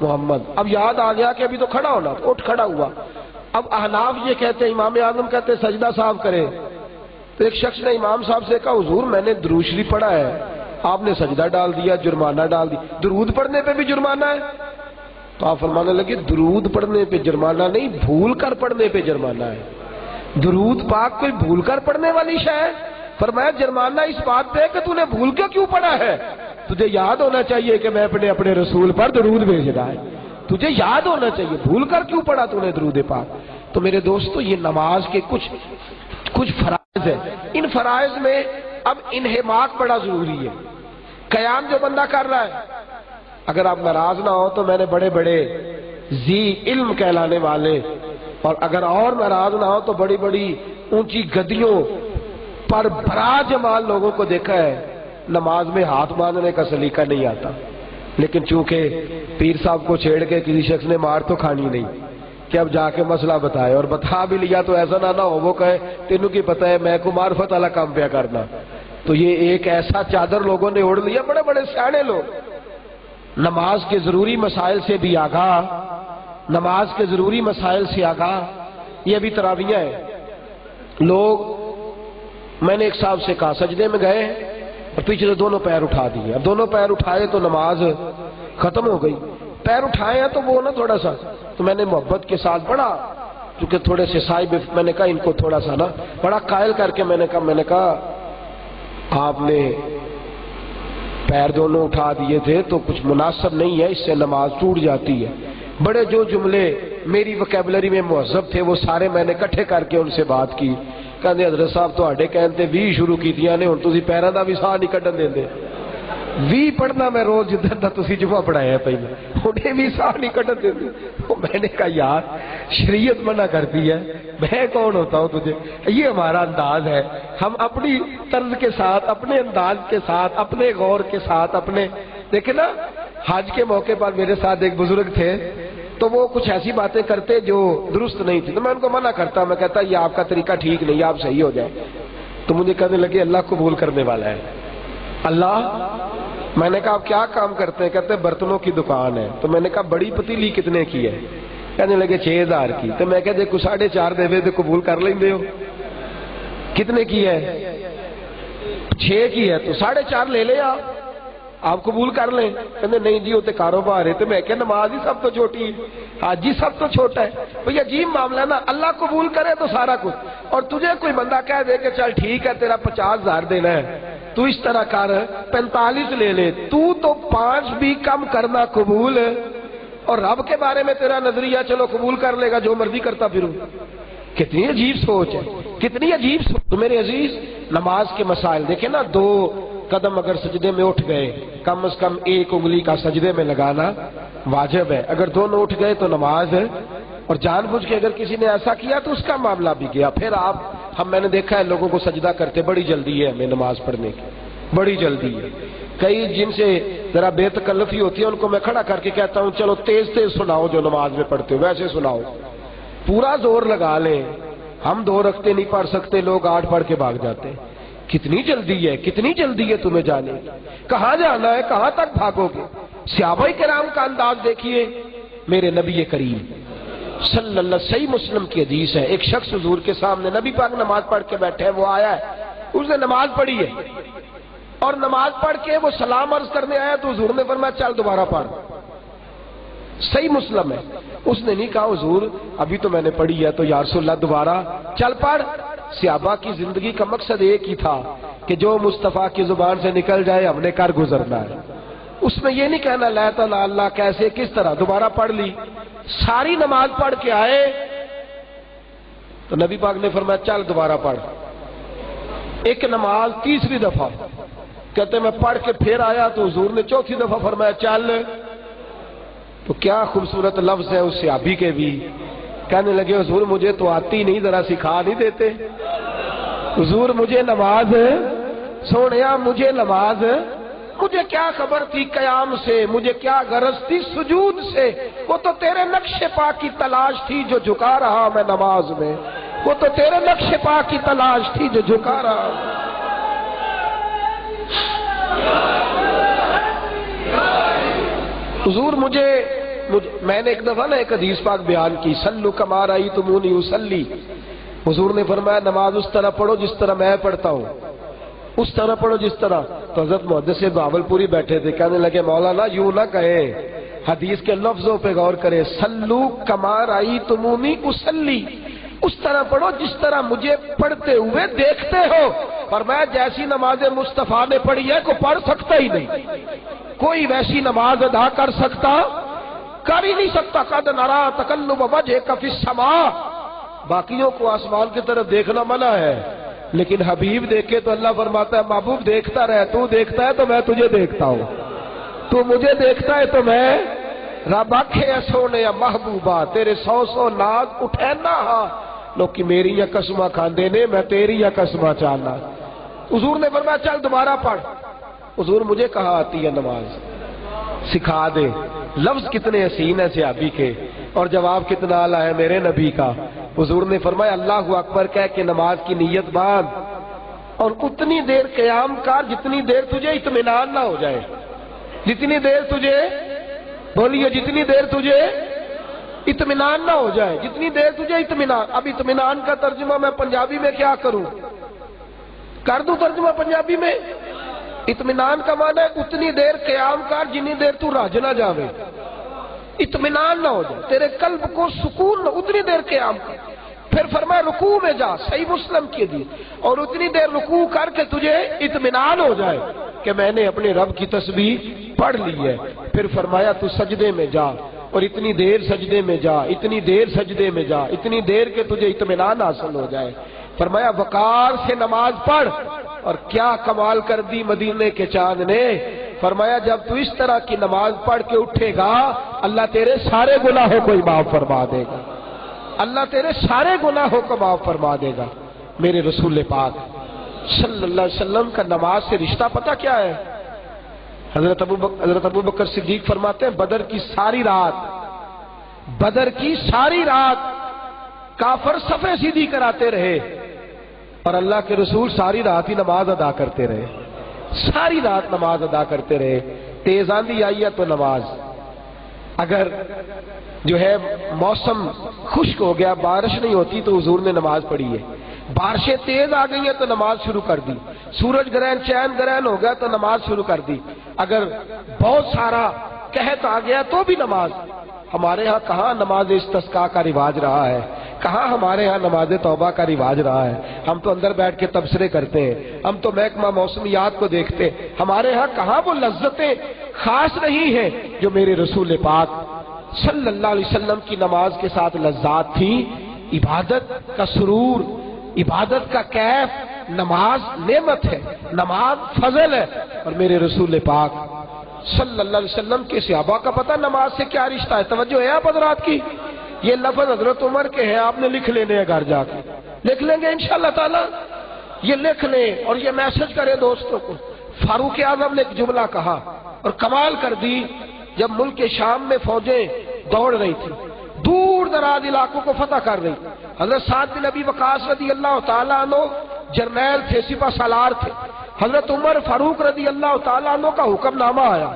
محمد۔ اب یاد آ گیا کہ ابھی تو کھڑا ہونا، اٹھ کھڑا ہوا۔ اب احناف یہ کہتے ہیں، امام اعظم کہتے ہیں سجدہ صاحب کرے، تو ایک شخص نے امام صاحب سے کہا حضور میں نے درود شریف پڑھا ہے، آپ نے سجدہ ڈال دیا، جرمانہ ڈال دیا، درود پڑھنے پہ بھی جرمانہ ہے؟ تو آپ فرمانے لگے درود پڑھنے پہ جرمانہ نہیں، بھول کر پڑھنے پہ جرمانہ ہے۔ درود پاک کوئی بھول کر پڑھنے والی شے ہے؟ فرمایا جرمانہ اس بات پہ کہ تو نے بھول کے کیوں پڑھا ہے، تجھے یاد ہونا چاہیے کہ میں اپنے رسول پر درود بھیجنا ہے، تجھے یاد ہونا چاہیے، بھول کر کیوں پڑھا تو نے درود پاک۔ تو میرے دوستو یہ نماز کے کچھ فرائض ہیں، ان فرائض میں اب انہماک بڑا ضروری ہے۔ قیام جو بندہ کر رہا ہے، اگر آپ ناراض نہ ہو تو میں نے بڑے ذی علم کہلانے والے اور اگر اور ناراض نہ ہو تو بڑی بڑی اونچی گدیوں پر برا جمال لوگوں کو دیکھا ہے، نماز میں ہاتھ باندھنے کا سلیقہ نہیں آتا، لیکن چونکہ پیر صاحب کو چھیڑ کے کسی شخص نے مار تو کھانی نہیں کہ اب جا کے مسئلہ بتائے، اور بتا بھی لیا تو ایسا نہ ہو وہ کہے تینوں کی پتہ ہے میں کو معرفت والا کام پیا کرنا۔ تو یہ ایک ایسا چادر لوگوں نے اوڑھ لیا، بڑے بڑے سیانے لوگ، نماز کے ضروری مسائل سے بھی آگاہ، نماز کے ضروری مسائل سے آگاہ۔ یہ بھی تراویحیں ہیں، لوگ، میں نے ایک صاحب سے کہا سجدے میں گئے اور پیچھے سے دونوں پیر اٹھا دیے، اب دونوں پیر اٹھائے تو نماز ختم ہو گئی، پیر اٹھائے ہیں تو وہ نا تھوڑا سا، تو میں نے محبت کے ساتھ بڑا، چونکہ تھوڑے سے صاحب، میں نے کہا ان کو تھوڑا سا نا بڑا قائل کر کے میں نے کہا آپ نے پیر دونوں اٹھا دیے تھے تو کچھ مناسب نہیں ہے، اس سے نماز ٹوٹ جاتی ہے۔ بڑے جو جملے میری وکیبلری میں مہذب تھے وہ سارے میں نے اکٹھے کر کے ان سے بات کی، کہتے حضرت صاحب تواڈے کہندے 20 شروع کیتیاں نے، ہن تسی پیراں دا بھی ساہ نہیں کڈن دیندے، 20 پڑھنا میں روز جدھر دا تسی جمعہ پڑھایا پہلے، انہیں بھی ساہ نہیں کڈن دیندے۔ میں نے کہا یار شریعت منع کرتی ہے، میں کون ہوتا ہوں تجھے، یہ ہمارا انداز ہے، ہم اپنی طرز کے ساتھ، اپنے انداز کے ساتھ، اپنے غور کے ساتھ، اپنے دیکھیں نا، حج کے موقع پر میرے ساتھ ایک بزرگ تھے تو وہ کچھ ایسی باتیں کرتے جو درست نہیں تھی، تو میں ان کو منع کرتا، میں کہتا یہ آپ کا طریقہ ٹھیک نہیں، آپ صحیح ہو جائے۔ تو مجھے کہنے لگے اللہ قبول کرنے والا ہے اللہ۔ میں نے کہا آپ کیا کام کرتے ہیں؟ کہتے ہیں برتنوں کی دکان ہے۔ تو میں نے کہا بڑی پتیلی کتنے کی ہے؟ کہنے لگے 6000 کی۔ تو میں کہتے کچھ 4.5 دے تو قبول کر لیندے ہو، کتنے کی ہے؟ 6 کی ہے، تو 4.5 لے لے آپ قبول کر لیں۔ کہتے نہیں جی وہ تو کاروبار ہے۔ تو میں کہ نماز ہی سب تو چھوٹی ہے، حج ہی سب تو چھوٹا ہے۔ بھئی عجیب معاملہ ہے نا، اللہ قبول کرے تو سارا کچھ، اور تجھے کوئی بندہ کہہ دے کہ چل ٹھیک ہے تیرا 50,000 دینا ہے، تو اس طرح کر 45 لے لے، تو 5 بھی کم کرنا قبول، اور رب کے بارے میں تیرا نظریہ چلو قبول کر لے گا جو مرضی کرتا پھروں۔ کتنی عجیب سوچ ہے، کتنی عجیب سوچ۔ تو میرے عزیز نماز کے مسائل دیکھیں نا، 2 قدم اگر سجدے میں اٹھ گئے، کم از کم 1 انگلی کا سجدے میں لگانا واجب ہے، اگر دونوں اٹھ گئے تو نماز ہے، اور جان بوجھ کے اگر کسی نے ایسا کیا تو اس کا معاملہ بھی گیا۔ پھر میں نے دیکھا ہے لوگوں کو سجدہ کرتے بڑی جلدی ہے، ہمیں نماز پڑھنے کی بڑی جلدی ہے، کئی جن سے ذرا بے تکلفی ہوتی ہے ان کو میں کھڑا کر کے کہتا ہوں چلو تیز تیز سناؤ جو نماز میں پڑھتے ہو ویسے سناؤ، پورا زور لگا لیں۔ ہم 2 رکعتیں نہیں پڑھ سکتے، لوگ 8 پڑھ کے بھاگ جاتے ہیں۔ کتنی جلدی ہے، کتنی جلدی ہے تمہیں جانے کی، کہاں جانا ہے، کہاں تک بھاگو گے؟ صحابہ کرام کا انداز دیکھیے، میرے نبی کریم صلی اللہ، صحیح مسلم کی حدیث ہے، ایک شخص حضور کے سامنے نبی پاک نماز پڑھ کے بیٹھے ہیں، وہ آیا ہے، اس نے نماز پڑھی ہے، اور نماز پڑھ کے وہ سلام عرض کرنے آیا تو حضور نے فرمایا چل دوبارہ پڑھ، صحیح مسلم ہے۔ اس نے نہیں کہا حضور ابھی تو میں نے پڑھی ہے، تو یا رسول اللہ دوبارہ چل پڑھ۔ صحابہ کی زندگی کا مقصد ایک ہی تھا کہ جو مصطفیٰ کی زبان سے نکل جائے ہم نے کر گزرنا ہے، اس میں یہ نہیں کہنا لیتا اللہ کیسے کس طرح، دوبارہ پڑھ لی، ساری نماز پڑھ کے آئے تو نبی پاک نے فرمایا چل دوبارہ پڑھ۔ ایک نماز تیسری دفعہ کہتے میں پڑھ کے پھر آیا تو حضور نے چوتھی دفعہ فرمایا چل۔ تو کیا خوبصورت لفظ ہے اس صحابی کے بھی، کہنے لگے حضور مجھے تو آتی نہیں، ذرا سکھا نہیں دیتے؟ حضور مجھے نماز، سونیا مجھے نماز، مجھے کیا خبر تھی قیام سے، مجھے کیا غرض تھی سجود سے، وہ تو تیرے نقش پا کی تلاش تھی جو جھکا رہا میں نماز میں، وہ تو تیرے نقش پا کی تلاش تھی جو جھکا رہا۔ حضور میں نے ایک دفعہ نا ایک حدیث پاک بیان کی، صلو کما رأیتمونی اصلی، حضور نے فرمایا نماز اس طرح پڑھو جس طرح میں پڑھتا ہوں، اس طرح پڑھو جس طرح۔ تو حضرت محدث بہاولپوری بیٹھے تھے، کہنے لگے مولانا یوں نہ کہے، حدیث کے لفظوں پہ غور کرے، صلو کما رأیتمونی اصلی، اس طرح پڑھو جس طرح مجھے پڑھتے ہوئے دیکھتے ہو۔ فرمایا جیسی نماز مصطفیٰ نے پڑھی ہے کوئی پڑھ سکتا ہی نہیں، کوئی ویسی نماز ادا کر ہی نہیں سکتا۔ قد نرا تقلب وجهك في السماء، باقیوں کو آسمان کی طرف دیکھنا منع ہے، لیکن حبیب دیکھے تو اللہ فرماتا ہے محبوب دیکھتا رہے، تو دیکھتا ہے تو میں تجھے دیکھتا ہوں، تو مجھے دیکھتا ہے تو میں رب آکھے سونے محبوبہ تیرے 100 ناز اٹھینا ہاں لوکی میری یا قسمہ کھاندے نے میں تیری یا قسمہ چاہنا. حضور نے فرمایا چل دوبارہ پڑھ. حضور مجھے کہاں آتی ہے نماز سکھا دے. لفظ کتنے حسین ہیں صحابی کے اور جواب کتنا اعلیٰ ہے میرے نبی کا. حضور نے فرمایا اللہ اکبر کہہ کے نماز کی نیت باندھ اور اتنی دیر قیام کر جتنی دیر تجھے اطمینان نہ ہو جائے. جتنی دیر تجھے بولیے جتنی دیر تجھے اطمینان نہ ہو جائے. جتنی دیر تجھے اطمینان. اب اطمینان کا ترجمہ میں پنجابی میں کیا کروں؟ کر دوں ترجمہ پنجابی میں؟ اطمینان کا معنی ہے اتنی دیر قیام کر جتنی دیر تو راج نہ جاوے. اطمینان نہ ہو جائے تیرے قلب کو سکون نہ. اتنی دیر قیام کر. پھر فرمایا رکوع میں جا. صحیح مسلم کی حدیث. اور اتنی دیر رکوع کر کے تجھے اطمینان ہو جائے کہ میں نے اپنے رب کی تسبیح پڑھ لی ہے. پھر فرمایا تو سجدے میں جا اور اتنی دیر سجدے میں جا. اتنی دیر سجدے میں جا. اتنی دیر کے تجھے اطمینان حاصل ہو جائے. فرمایا وقار سے نماز پڑھ. اور کیا کمال کر دی مدینے کے چاند نے. فرمایا جب تو اس طرح کی نماز پڑھ کے اٹھے گا اللہ تیرے سارے گناہوں کو معاف فرما دے گا. اللہ تیرے سارے گناہوں کو معاف فرما دے گا. میرے رسول پاک صلی اللہ علیہ وسلم کا نماز سے رشتہ پتہ کیا ہے؟ حضرت ابو بکر صدیق فرماتے ہیں بدر کی ساری رات کافر صفیں سیدھی کراتے رہے اور اللہ کے رسول ساری رات ہی نماز ادا کرتے رہے. ساری رات نماز ادا کرتے رہے. تیز آندھی آئی ہے تو نماز. اگر جو ہے موسم خشک ہو گیا بارش نہیں ہوتی تو حضور نے نماز پڑھی ہے. بارشیں تیز آ گئی ہیں تو نماز شروع کر دی. سورج گرہن چین گرہن ہو گیا تو نماز شروع کر دی. اگر بہت سارا قحط آ گیا تو بھی نماز. ہمارے ہاں کہاں نماز استسقاء کا رواج رہا ہے؟ کہاں ہمارے ہاں نماز توبہ کا رواج رہا ہے؟ ہم تو اندر بیٹھ کے تبصرے کرتے ہیں. ہم تو محکمہ موسمیات کو دیکھتے ہیں. ہمارے ہاں کہاں وہ لذتیں خاص نہیں ہیں جو میرے رسول پاک صلی اللہ علیہ وسلم کی نماز کے ساتھ لذات تھی. عبادت کا سرور، عبادت کا کیف. نماز نعمت ہے، نماز فضل ہے. اور میرے رسول پاک صلی اللہ علیہ وسلم کے صحابہ کا پتہ نماز سے کیا رشتہ ہے؟ توجہ ہے آپ حضرات کی؟ یہ لفظ حضرت عمر کے ہیں. آپ نے لکھ لینے ہیں گھر جا کے. لکھ لیں گے انشاءاللہ تعالی. یہ لکھ لیں اور یہ میسج کریں دوستوں کو. فاروق اعظم نے ایک جملہ کہا اور کمال کر دی. جب ملک شام میں فوجیں دوڑ رہی تھی، دور دراز علاقوں کو فتح کر رہی، حضرت سعد بن ابی وقاص رضی اللہ تعالیٰ عنہ جرنیل تھے، سپہ سالار تھے. حضرت عمر فاروق رضی اللہ تعالیٰ عنہ کا حکم نامہ آیا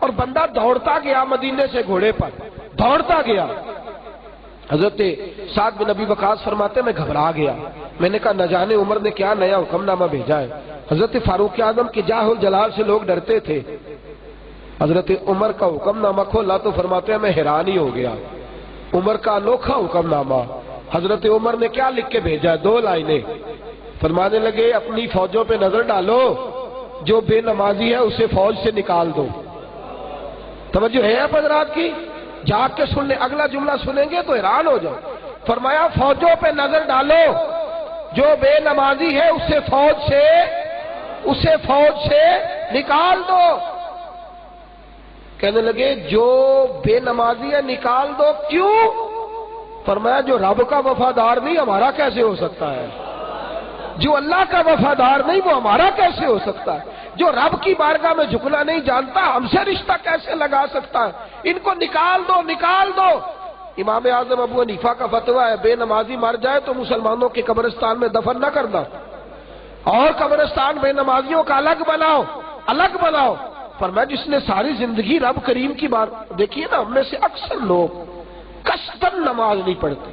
اور بندہ دوڑتا گیا مدینے سے گھوڑے پر دوڑتا گیا. حضرت سعد بن ابی وقاص فرماتے میں گھبرا گیا. میں نے کہا نہ جانے عمر نے کیا نیا حکم نامہ بھیجا ہے. حضرت فاروق اعظم کے جاہ الجلال سے لوگ ڈرتے تھے. حضرت عمر کا حکم نامہ کھولا تو فرماتے ہیں میں حیران ہی ہو گیا. عمر کا انوکھا حکم نامہ. حضرت عمر نے کیا لکھ کے بھیجا؟ 2 لائنیں. فرمانے لگے اپنی فوجوں پہ نظر ڈالو، جو بے نمازی ہے اسے فوج سے نکال دو. توجہ ہے آپ حضرات کی؟ جاگ کے سن لیں. اگلا جملہ سنیں گے تو حیران ہو جاؤ. فرمایا فوجوں پہ نظر ڈالو، جو بے نمازی ہے اسے فوج سے نکال دو. کہنے لگے جو بے نمازی ہے نکال دو. کیوں؟ فرمایا جو رب کا وفادار نہیں ہمارا کیسے ہو سکتا ہے؟ جو اللہ کا وفادار نہیں وہ ہمارا کیسے ہو سکتا ہے؟ جو رب کی بارگاہ میں جھکنا نہیں جانتا ہم سے رشتہ کیسے لگا سکتا ہے؟ ان کو نکال دو، نکال دو. امام اعظم ابو حنیفہ کا فتویٰ ہے بے نمازی مر جائے تو مسلمانوں کے قبرستان میں دفن نہ کرنا اور قبرستان بے نمازیوں کا الگ بناؤ. فرمایا جس نے ساری زندگی رب کریم کی بات دیکھیے نا، ہم میں سے اکثر لوگ قصدن نماز نہیں پڑھتے،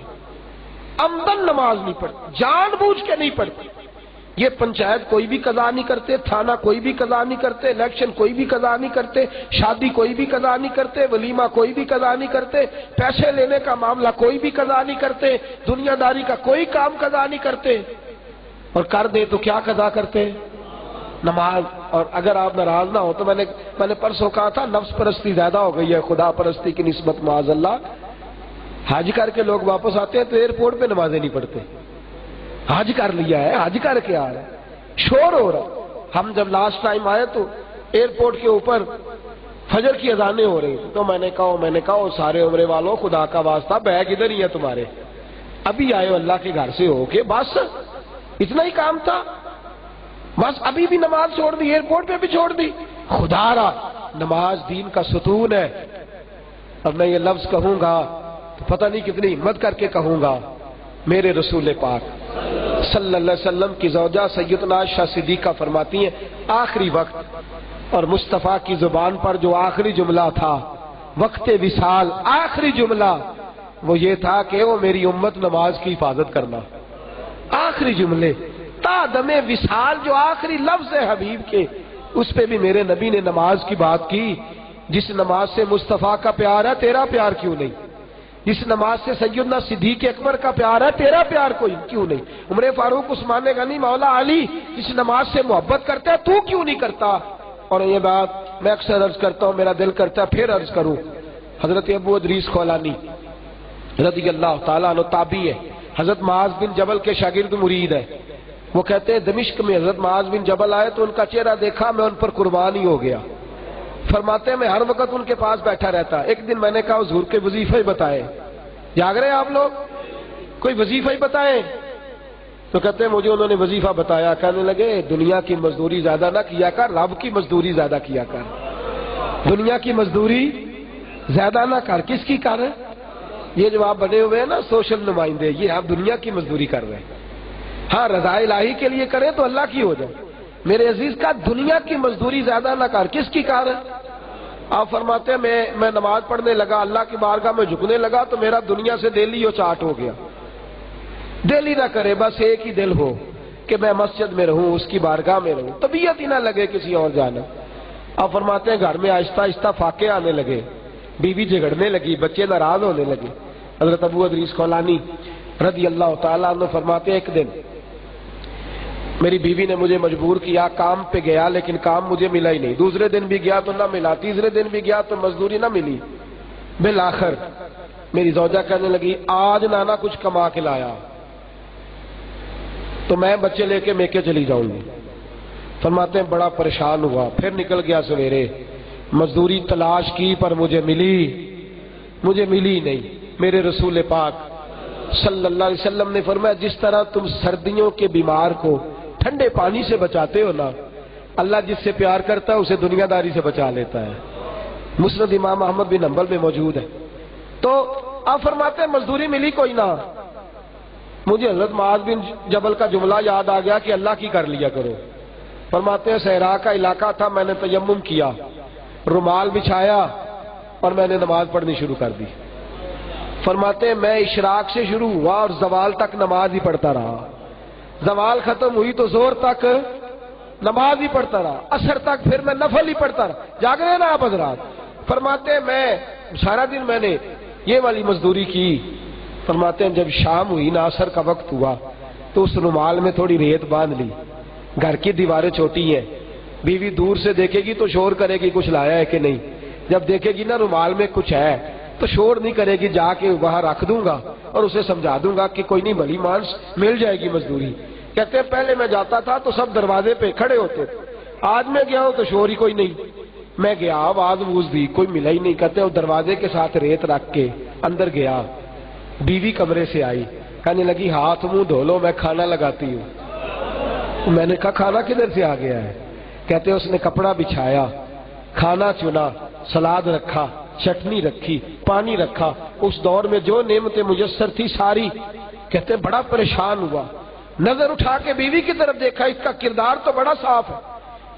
عمدن نماز نہیں پڑھتے، جان بوجھ کے نہیں پڑھتے. یہ پنچایت کوئی بھی قضا نہیں کرتے، تھانہ کوئی بھی قضا نہیں کرتے، الیکشن کوئی بھی قضا نہیں کرتے، شادی کوئی بھی قضا نہیں کرتے، ولیمہ کوئی بھی قضا نہیں کرتے، پیسے لینے کا معاملہ کوئی بھی قضا نہیں کرتے، دنیا داری کا کوئی کام قضا نہیں کرتے. اور کر دے تو کیا قضا کرتے؟ نماز. اور اگر آپ ناراض نہ ہو تو میں نے پرسوں کہا تھا نفس پرستی زیادہ ہو گئی ہے خدا پرستی کی نسبت معاذ اللہ. حج کر کے لوگ واپس آتے ہیں تو ایئرپورٹ پہ نمازیں نہیں پڑھتے. حج کر لیا ہے، حج کر کے آ رہے ہیں، شور ہو رہا. ہم جب لاسٹ ٹائم آئے تو ایئرپورٹ کے اوپر فجر کی اذانیں ہو رہی تو میں نے کہا سارے عمرے والوں خدا کا واسطہ بیگ ادھر ہی ہے تمہارے، ابھی آئے ہو اللہ کے گھر سے ہو کے، بس اتنا ہی کام تھا، بس ابھی بھی نماز چھوڑ دی، ایئرپورٹ پہ بھی چھوڑ دی؟ خدا را نماز دین کا ستون ہے۔ اب میں یہ لفظ کہوں گا تو پتہ نہیں کتنی ہمت کر کے کہوں گا، میرے رسول پاک صلی اللہ علیہ وسلم کی زوجہ سیدنا عائشہ صدیقہ فرماتی ہیں آخری وقت اور مصطفیٰ کی زبان پر جو آخری جملہ تھا وقت وصال، آخری جملہ وہ یہ تھا کہ وہ میری امت نماز کی حفاظت کرنا۔ آخری جملے تا دم وصال جو آخری لفظ ہے حبیب کے، اس پہ بھی میرے نبی نے نماز کی بات کی۔ جس نماز سے مصطفیٰ کا پیار ہے تیرا پیار کیوں نہیں؟ جس نماز سے سیدنا صدیق اکبر کا پیار ہے تیرا پیار کوئی کیوں نہیں؟ عمر فاروق، عثمان غنی، مولا علی جس نماز سے محبت کرتا ہے تو کیوں نہیں کرتا؟ اور یہ بات میں اکثر عرض کرتا ہوں، میرا دل کرتا ہے پھر عرض کروں۔ حضرت ابو ادریس خولانی رضی اللہ تعالیٰ عنہ تابعی ہے، حضرت معاذ بن جبل کے شاگرد مرید ہے۔ وہ کہتے ہیں دمشق میں حضرت معاذ بن جبل آئے تو ان کا چہرہ دیکھا، میں ان پر قربان ہی ہو گیا۔ فرماتے ہیں میں ہر وقت ان کے پاس بیٹھا رہتا۔ ایک دن میں نے کہا حضور کے وظیفے بتائیں، جاگ رہے ہیں آپ لوگ؟ کوئی وظیفہ ہی بتائیں۔ تو کہتے ہیں مجھے انہوں نے وظیفہ بتایا، کہنے لگے دنیا کی مزدوری زیادہ نہ کیا کر، رب کی مزدوری زیادہ کیا کر۔ دنیا کی مزدوری زیادہ نہ کر، کس کی کر؟ یہ جو آپ بنے ہوئے ہیں نا سوشل نمائندے، یہ آپ دنیا کی مزدوری کر رہے ہیں۔ ہاں رضا الہی کے لیے کریں تو اللہ کی ہو جائے۔ میرے عزیز کا دنیا کی مزدوری زیادہ نہ کر، کس کی کر؟ آپ فرماتے ہیں میں نماز پڑھنے لگا، اللہ کی بارگاہ میں جھکنے لگا تو میرا دنیا سے دل ہی چاٹ ہو گیا۔ دل ہی نہ کرے، بس ایک ہی دل ہو کہ میں مسجد میں رہوں، اس کی بارگاہ میں رہوں، طبیعت ہی نہ لگے کسی اور جانا۔ آپ فرماتے ہیں گھر میں آہستہ آہستہ فاقے آنے لگے، بیوی جھگڑنے لگی، بچے ناراض ہونے لگے۔ حضرت ابو ادریس خولانی رضی اللہ تعالیٰ عنہ فرماتے ہیں ایک دن میری بیوی نے مجھے مجبور کیا، کام پہ گیا لیکن کام مجھے ملا ہی نہیں، دوسرے دن بھی گیا تو نہ ملا، تیسرے دن بھی گیا تو مزدوری نہ ملی۔ بالآخر میری زوجہ کہنے لگی آج نانا کچھ کما کے لایا تو میں بچے لے کے میکے چلی جاؤں گی۔ فرماتے ہیں بڑا پریشان ہوا، پھر نکل گیا سویرے، مزدوری تلاش کی پر مجھے ملی نہیں۔ میرے رسول پاک صلی اللہ علیہ وسلم نے فرمایا جس طرح تم سردیوں کے بیمار کو ٹھنڈے پانی سے بچاتے ہو نا، اللہ جس سے پیار کرتا ہے اسے دنیا داری سے بچا لیتا ہے۔ مسند امام احمد بن حنبل میں موجود ہے۔ تو آپ فرماتے ہیں مزدوری ملی کوئی نہ، مجھے حضرت معاذ بن جبل کا جملہ یاد آ گیا کہ اللہ کی کر لیا کرو۔ فرماتے ہیں صحرا کا علاقہ تھا، میں نے تیمم کیا، رومال بچھایا اور میں نے نماز پڑھنی شروع کر دی۔ فرماتے ہیں میں اشراق سے شروع ہوا اور زوال تک نماز ہی پڑھتا رہا، زوال ختم ہوئی تو زور تک نماز ہی پڑھتا رہا، عصر تک پھر میں نفل ہی پڑھتا رہا۔ جاگ رہے نا آپ حضرات؟ فرماتے ہیں میں سارا دن میں نے یہ والی مزدوری کی۔ فرماتے ہیں جب شام ہوئی نا، عصر کا وقت ہوا تو اس رومال میں تھوڑی ریت باندھ لی، گھر کی دیواریں چھوٹی ہیں، بیوی دور سے دیکھے گی تو شور کرے گی کچھ لایا ہے کہ نہیں، جب دیکھے گی نا رومال میں کچھ ہے تو شور نہیں کرے گی، جا کے وہاں رکھ دوں گا اور اسے سمجھا دوں گا کہ کوئی نہیں بھلی مانس مل جائے گی مزدوری۔ کہتے ہیں پہلے میں جاتا تھا تو سب دروازے پہ کھڑے ہوتے تھے، آج میں گیا ہوں تو شور ہی کوئی نہیں، میں گیا آواز ووز دی کوئی ملا ہی نہیں۔ کہتے ہیں دروازے کے ساتھ ریت رکھ کے اندر گیا، بیوی کمرے سے آئی، کہنے لگی ہاتھ منہ دھو لو میں کھانا لگاتی ہوں۔ میں نے کہا کھانا کدھر سے آ گیا ہے؟ کہتے ہیں اس نے کپڑا بچھایا، کھانا چنا، سلاد رکھا، چٹنی رکھی، پانی رکھا، اس دور میں جو نعمتیں میسر تھی ساری۔ کہتے ہیں بڑا پریشان ہوا، نظر اٹھا کے بیوی کی طرف دیکھا، اس کا کردار تو بڑا صاف ہے،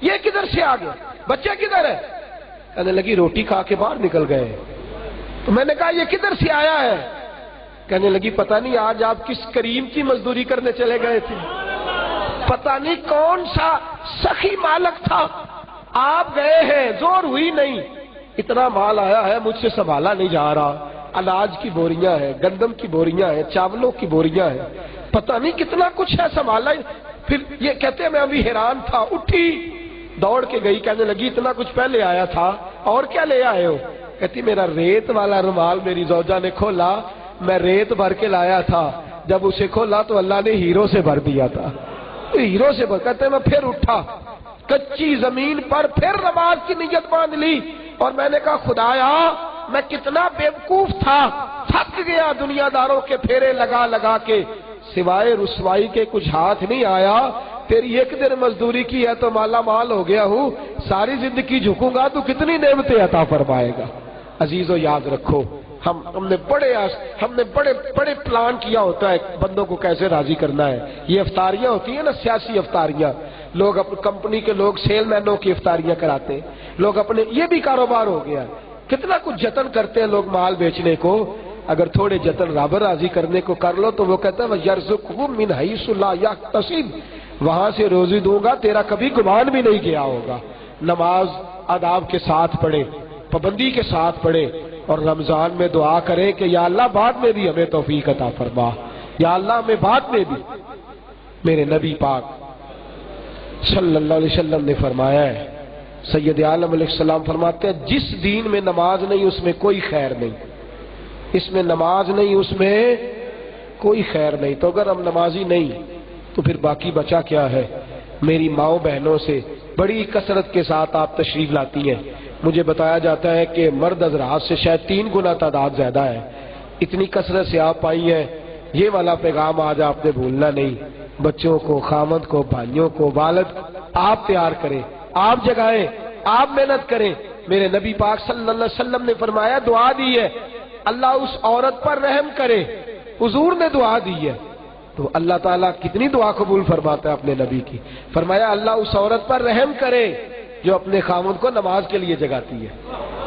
یہ کدھر سے آ گیا؟ بچے کدھر ہے؟ کہنے لگی روٹی کھا کے باہر نکل گئے۔ تو میں نے کہا یہ کدھر سے آیا ہے؟ کہنے لگی پتہ نہیں آج آپ کس کریم کی مزدوری کرنے چلے گئے تھے، پتہ نہیں کون سا سخی مالک تھا، آپ گئے ہیں، زور ہوئی نہیں، اتنا مال آیا ہے مجھ سے سنبھالا نہیں جا رہا، اناج کی بوریاں ہیں، گندم کی بوریاں ہیں، چاولوں کی بوریاں ہیں، پتہ نہیں کتنا کچھ ہے سنبھالا۔ پھر یہ کہتے ہیں میں ابھی حیران تھا، اٹھی دوڑ کے گئی، کہنے لگی اتنا کچھ پہلے آیا تھا اور کیا لے آئے ہو؟ کہتی میرا ریت والا رومال میری زوجہ نے کھولا، میں ریت بھر کے لایا تھا، جب اسے کھولا تو اللہ نے ہیرو سے بھر دیا تھا، ہیرو سے بھر۔ کہتے ہیں میں پھر اٹھا، کچی زمین پر پھر نماز کی نیت باندھ لی، اور میں نے کہا خدایا میں کتنا بیوقوف تھا، تھک گیا دنیا داروں کے پھیرے لگا لگا کے، سوائے رسوائی کے کچھ ہاتھ نہیں آیا، تیری ایک دن مزدوری کی ہے تو مالا مال ہو گیا ہوں، ساری زندگی جھکوں گا تو کتنی نعمتیں عطا فرمائے گا۔ عزیزو یاد رکھو، ہم نے بڑے پلان کیا ہوتا ہے بندوں کو کیسے راضی کرنا ہے۔ یہ افطاریاں ہوتی ہیں نا، سیاسی افطاریاں، لوگ کمپنی کے لوگ سیل مینوں کی افطاریاں کراتے ہیں، لوگ اپنے، یہ بھی کاروبار ہو گیا، کتنا کچھ جتن کرتے ہیں لوگ مال بیچنے کو۔ اگر تھوڑے جتن رب راضی کرنے کو کر لو تو وہ کہتا ہے وَيَرْزُقْهُ مِنْ حَيْثُ لَا يَحْتَسِبُ، وہاں سے روزی دوں گا تیرا کبھی گمان بھی نہیں گیا ہوگا۔ نماز آداب کے ساتھ پڑھے، پابندی کے ساتھ پڑھے، اور رمضان میں دعا کرے کہ یا اللہ بعد میں بھی ہمیں توفیق عطا فرما، یا اللہ ہمیں بعد میں بھی۔ میرے نبی پاک صلی اللہ علیہ وسلم نے فرمایا ہے، سید عالم علیہ السلام فرماتے ہیں جس دین میں نماز نہیں اس میں کوئی خیر نہیں، اس میں نماز نہیں اس میں کوئی خیر نہیں۔ تو اگر ہم نمازی نہیں تو پھر باقی بچا کیا ہے؟ میری ماؤں بہنوں سے بڑی کثرت کے ساتھ آپ تشریف لاتی ہیں، مجھے بتایا جاتا ہے کہ مرد حضرات سے شاید 3 گنا تعداد زیادہ ہے، اتنی کثرت سے آپ آئی ہیں۔ یہ والا پیغام آج آپ نے بھولنا نہیں، بچوں کو، خامد کو، بھائیوں کو، والد آپ تیار کریں، آپ جگائیں، آپ محنت کریں۔ میرے نبی پاک صلی اللہ علیہ وسلم نے فرمایا، دعا دی ہے اللہ اس عورت پر رحم کرے، حضور نے دعا دی ہے تو اللہ تعالیٰ کتنی دعا قبول فرماتا ہے اپنے نبی کی۔ فرمایا اللہ اس عورت پر رحم کرے جو اپنے خامد کو نماز کے لیے جگاتی ہے،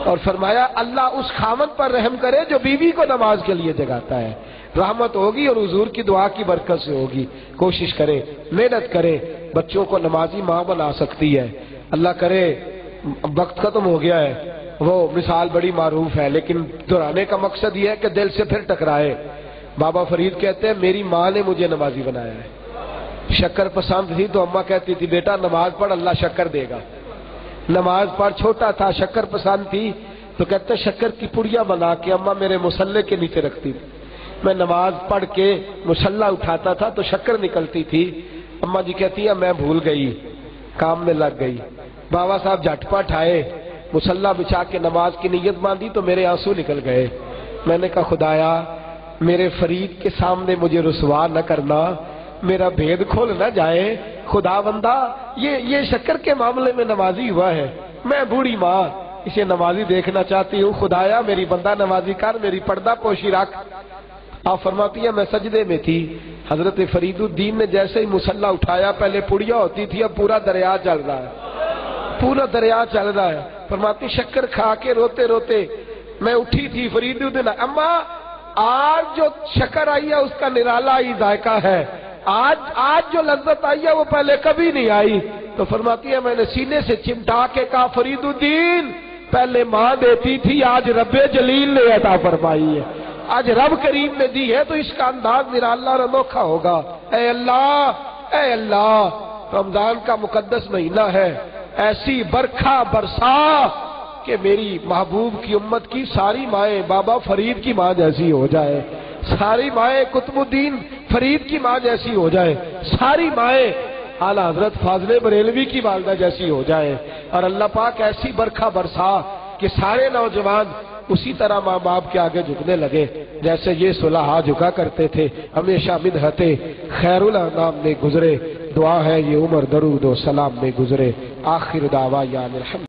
اور فرمایا اللہ اس خامد پر رحم کرے جو بیوی کو نماز کے لیے جگاتا ہے۔ رحمت ہوگی اور حضور کی دعا کی برکت سے ہوگی۔ کوشش کریں، محنت کریں، بچوں کو نمازی ماں بنا سکتی ہے۔ اللہ کرے، وقت ختم ہو گیا ہے، وہ مثال بڑی معروف ہے لیکن دہرانے کا مقصد یہ ہے کہ دل سے پھر ٹکرائے۔ بابا فرید کہتے ہیں میری ماں نے مجھے نمازی بنایا ہے، شکر پسند تھی تو اماں کہتی تھی بیٹا نماز پڑھ اللہ شکر دے گا، نماز پڑھ، چھوٹا تھا شکر پسند تھی تو کہتے شکر کی پڑیا بنا کے اماں میرے مصلے کے نیچے رکھتی تھی، میں نماز پڑھ کے مصلہ اٹھاتا تھا تو شکر نکلتی تھی۔ اماں جی کہتی ہیں میں بھول گئی، کام میں لگ گئی۔ بابا صاحب جھٹپٹ آئے، مصلہ بچھا کے نماز کی نیت باندھی تو میرے آنسو نکل گئے۔ میں نے کہا خدایا میرے فرید کے سامنے مجھے رسوا نہ کرنا، میرا بھید کھول نہ جائے، خدا بندہ یہ شکر کے معاملے میں نمازی ہوا ہے، میں بوڑھی ماں اسے نمازی دیکھنا چاہتی ہوں، خدایا میری بندہ نمازی کر، میری پردہ پوشی رکھ۔ آپ فرماتی ہیں میں سجدے میں تھی، حضرت فرید الدین نے جیسے ہی مصلہ اٹھایا، پہلے پڑیا ہوتی تھی اب پورا دریا چل رہا ہے، پورا دریا چل رہا ہے۔ فرماتی شکر کھا کے روتے روتے میں اٹھی تھی، فرید الدین اماں آج جو شکر آئی ہے اس کا نرالا ہی ذائقہ ہے، آج جو لذت آئی ہے وہ پہلے کبھی نہیں آئی۔ تو فرماتی ہے میں نے سینے سے چمٹا کے کہا فرید الدین پہلے ماں دیتی تھی، آج رب جلیل نے عطا فرمائی ہے، آج رب کریم نے دی ہے تو اس کا انداز نرالا اور انوکھا ہوگا۔ اے اللہ رمضان کا مقدس مہینہ ہے، ایسی برکھا برسا کہ میری محبوب کی امت کی ساری مائیں بابا فرید کی ماں جیسی ہو جائے، ساری مائیں قطب الدین فرید کی ماں جیسی ہو جائے، ساری مائیں اعلیٰ حضرت فاضل بریلوی کی والدہ جیسی ہو جائے، اور اللہ پاک ایسی برکھا برسا کہ سارے نوجوان اسی طرح ماں باپ کے آگے جھکنے لگے جیسے یہ صلحاء جھکا کرتے تھے، ہمیشہ مدحت خیر الانام میں گزرے۔ دعا ہے یہ عمر درود و سلام میں گزرے۔ آخر دعوانا الحمد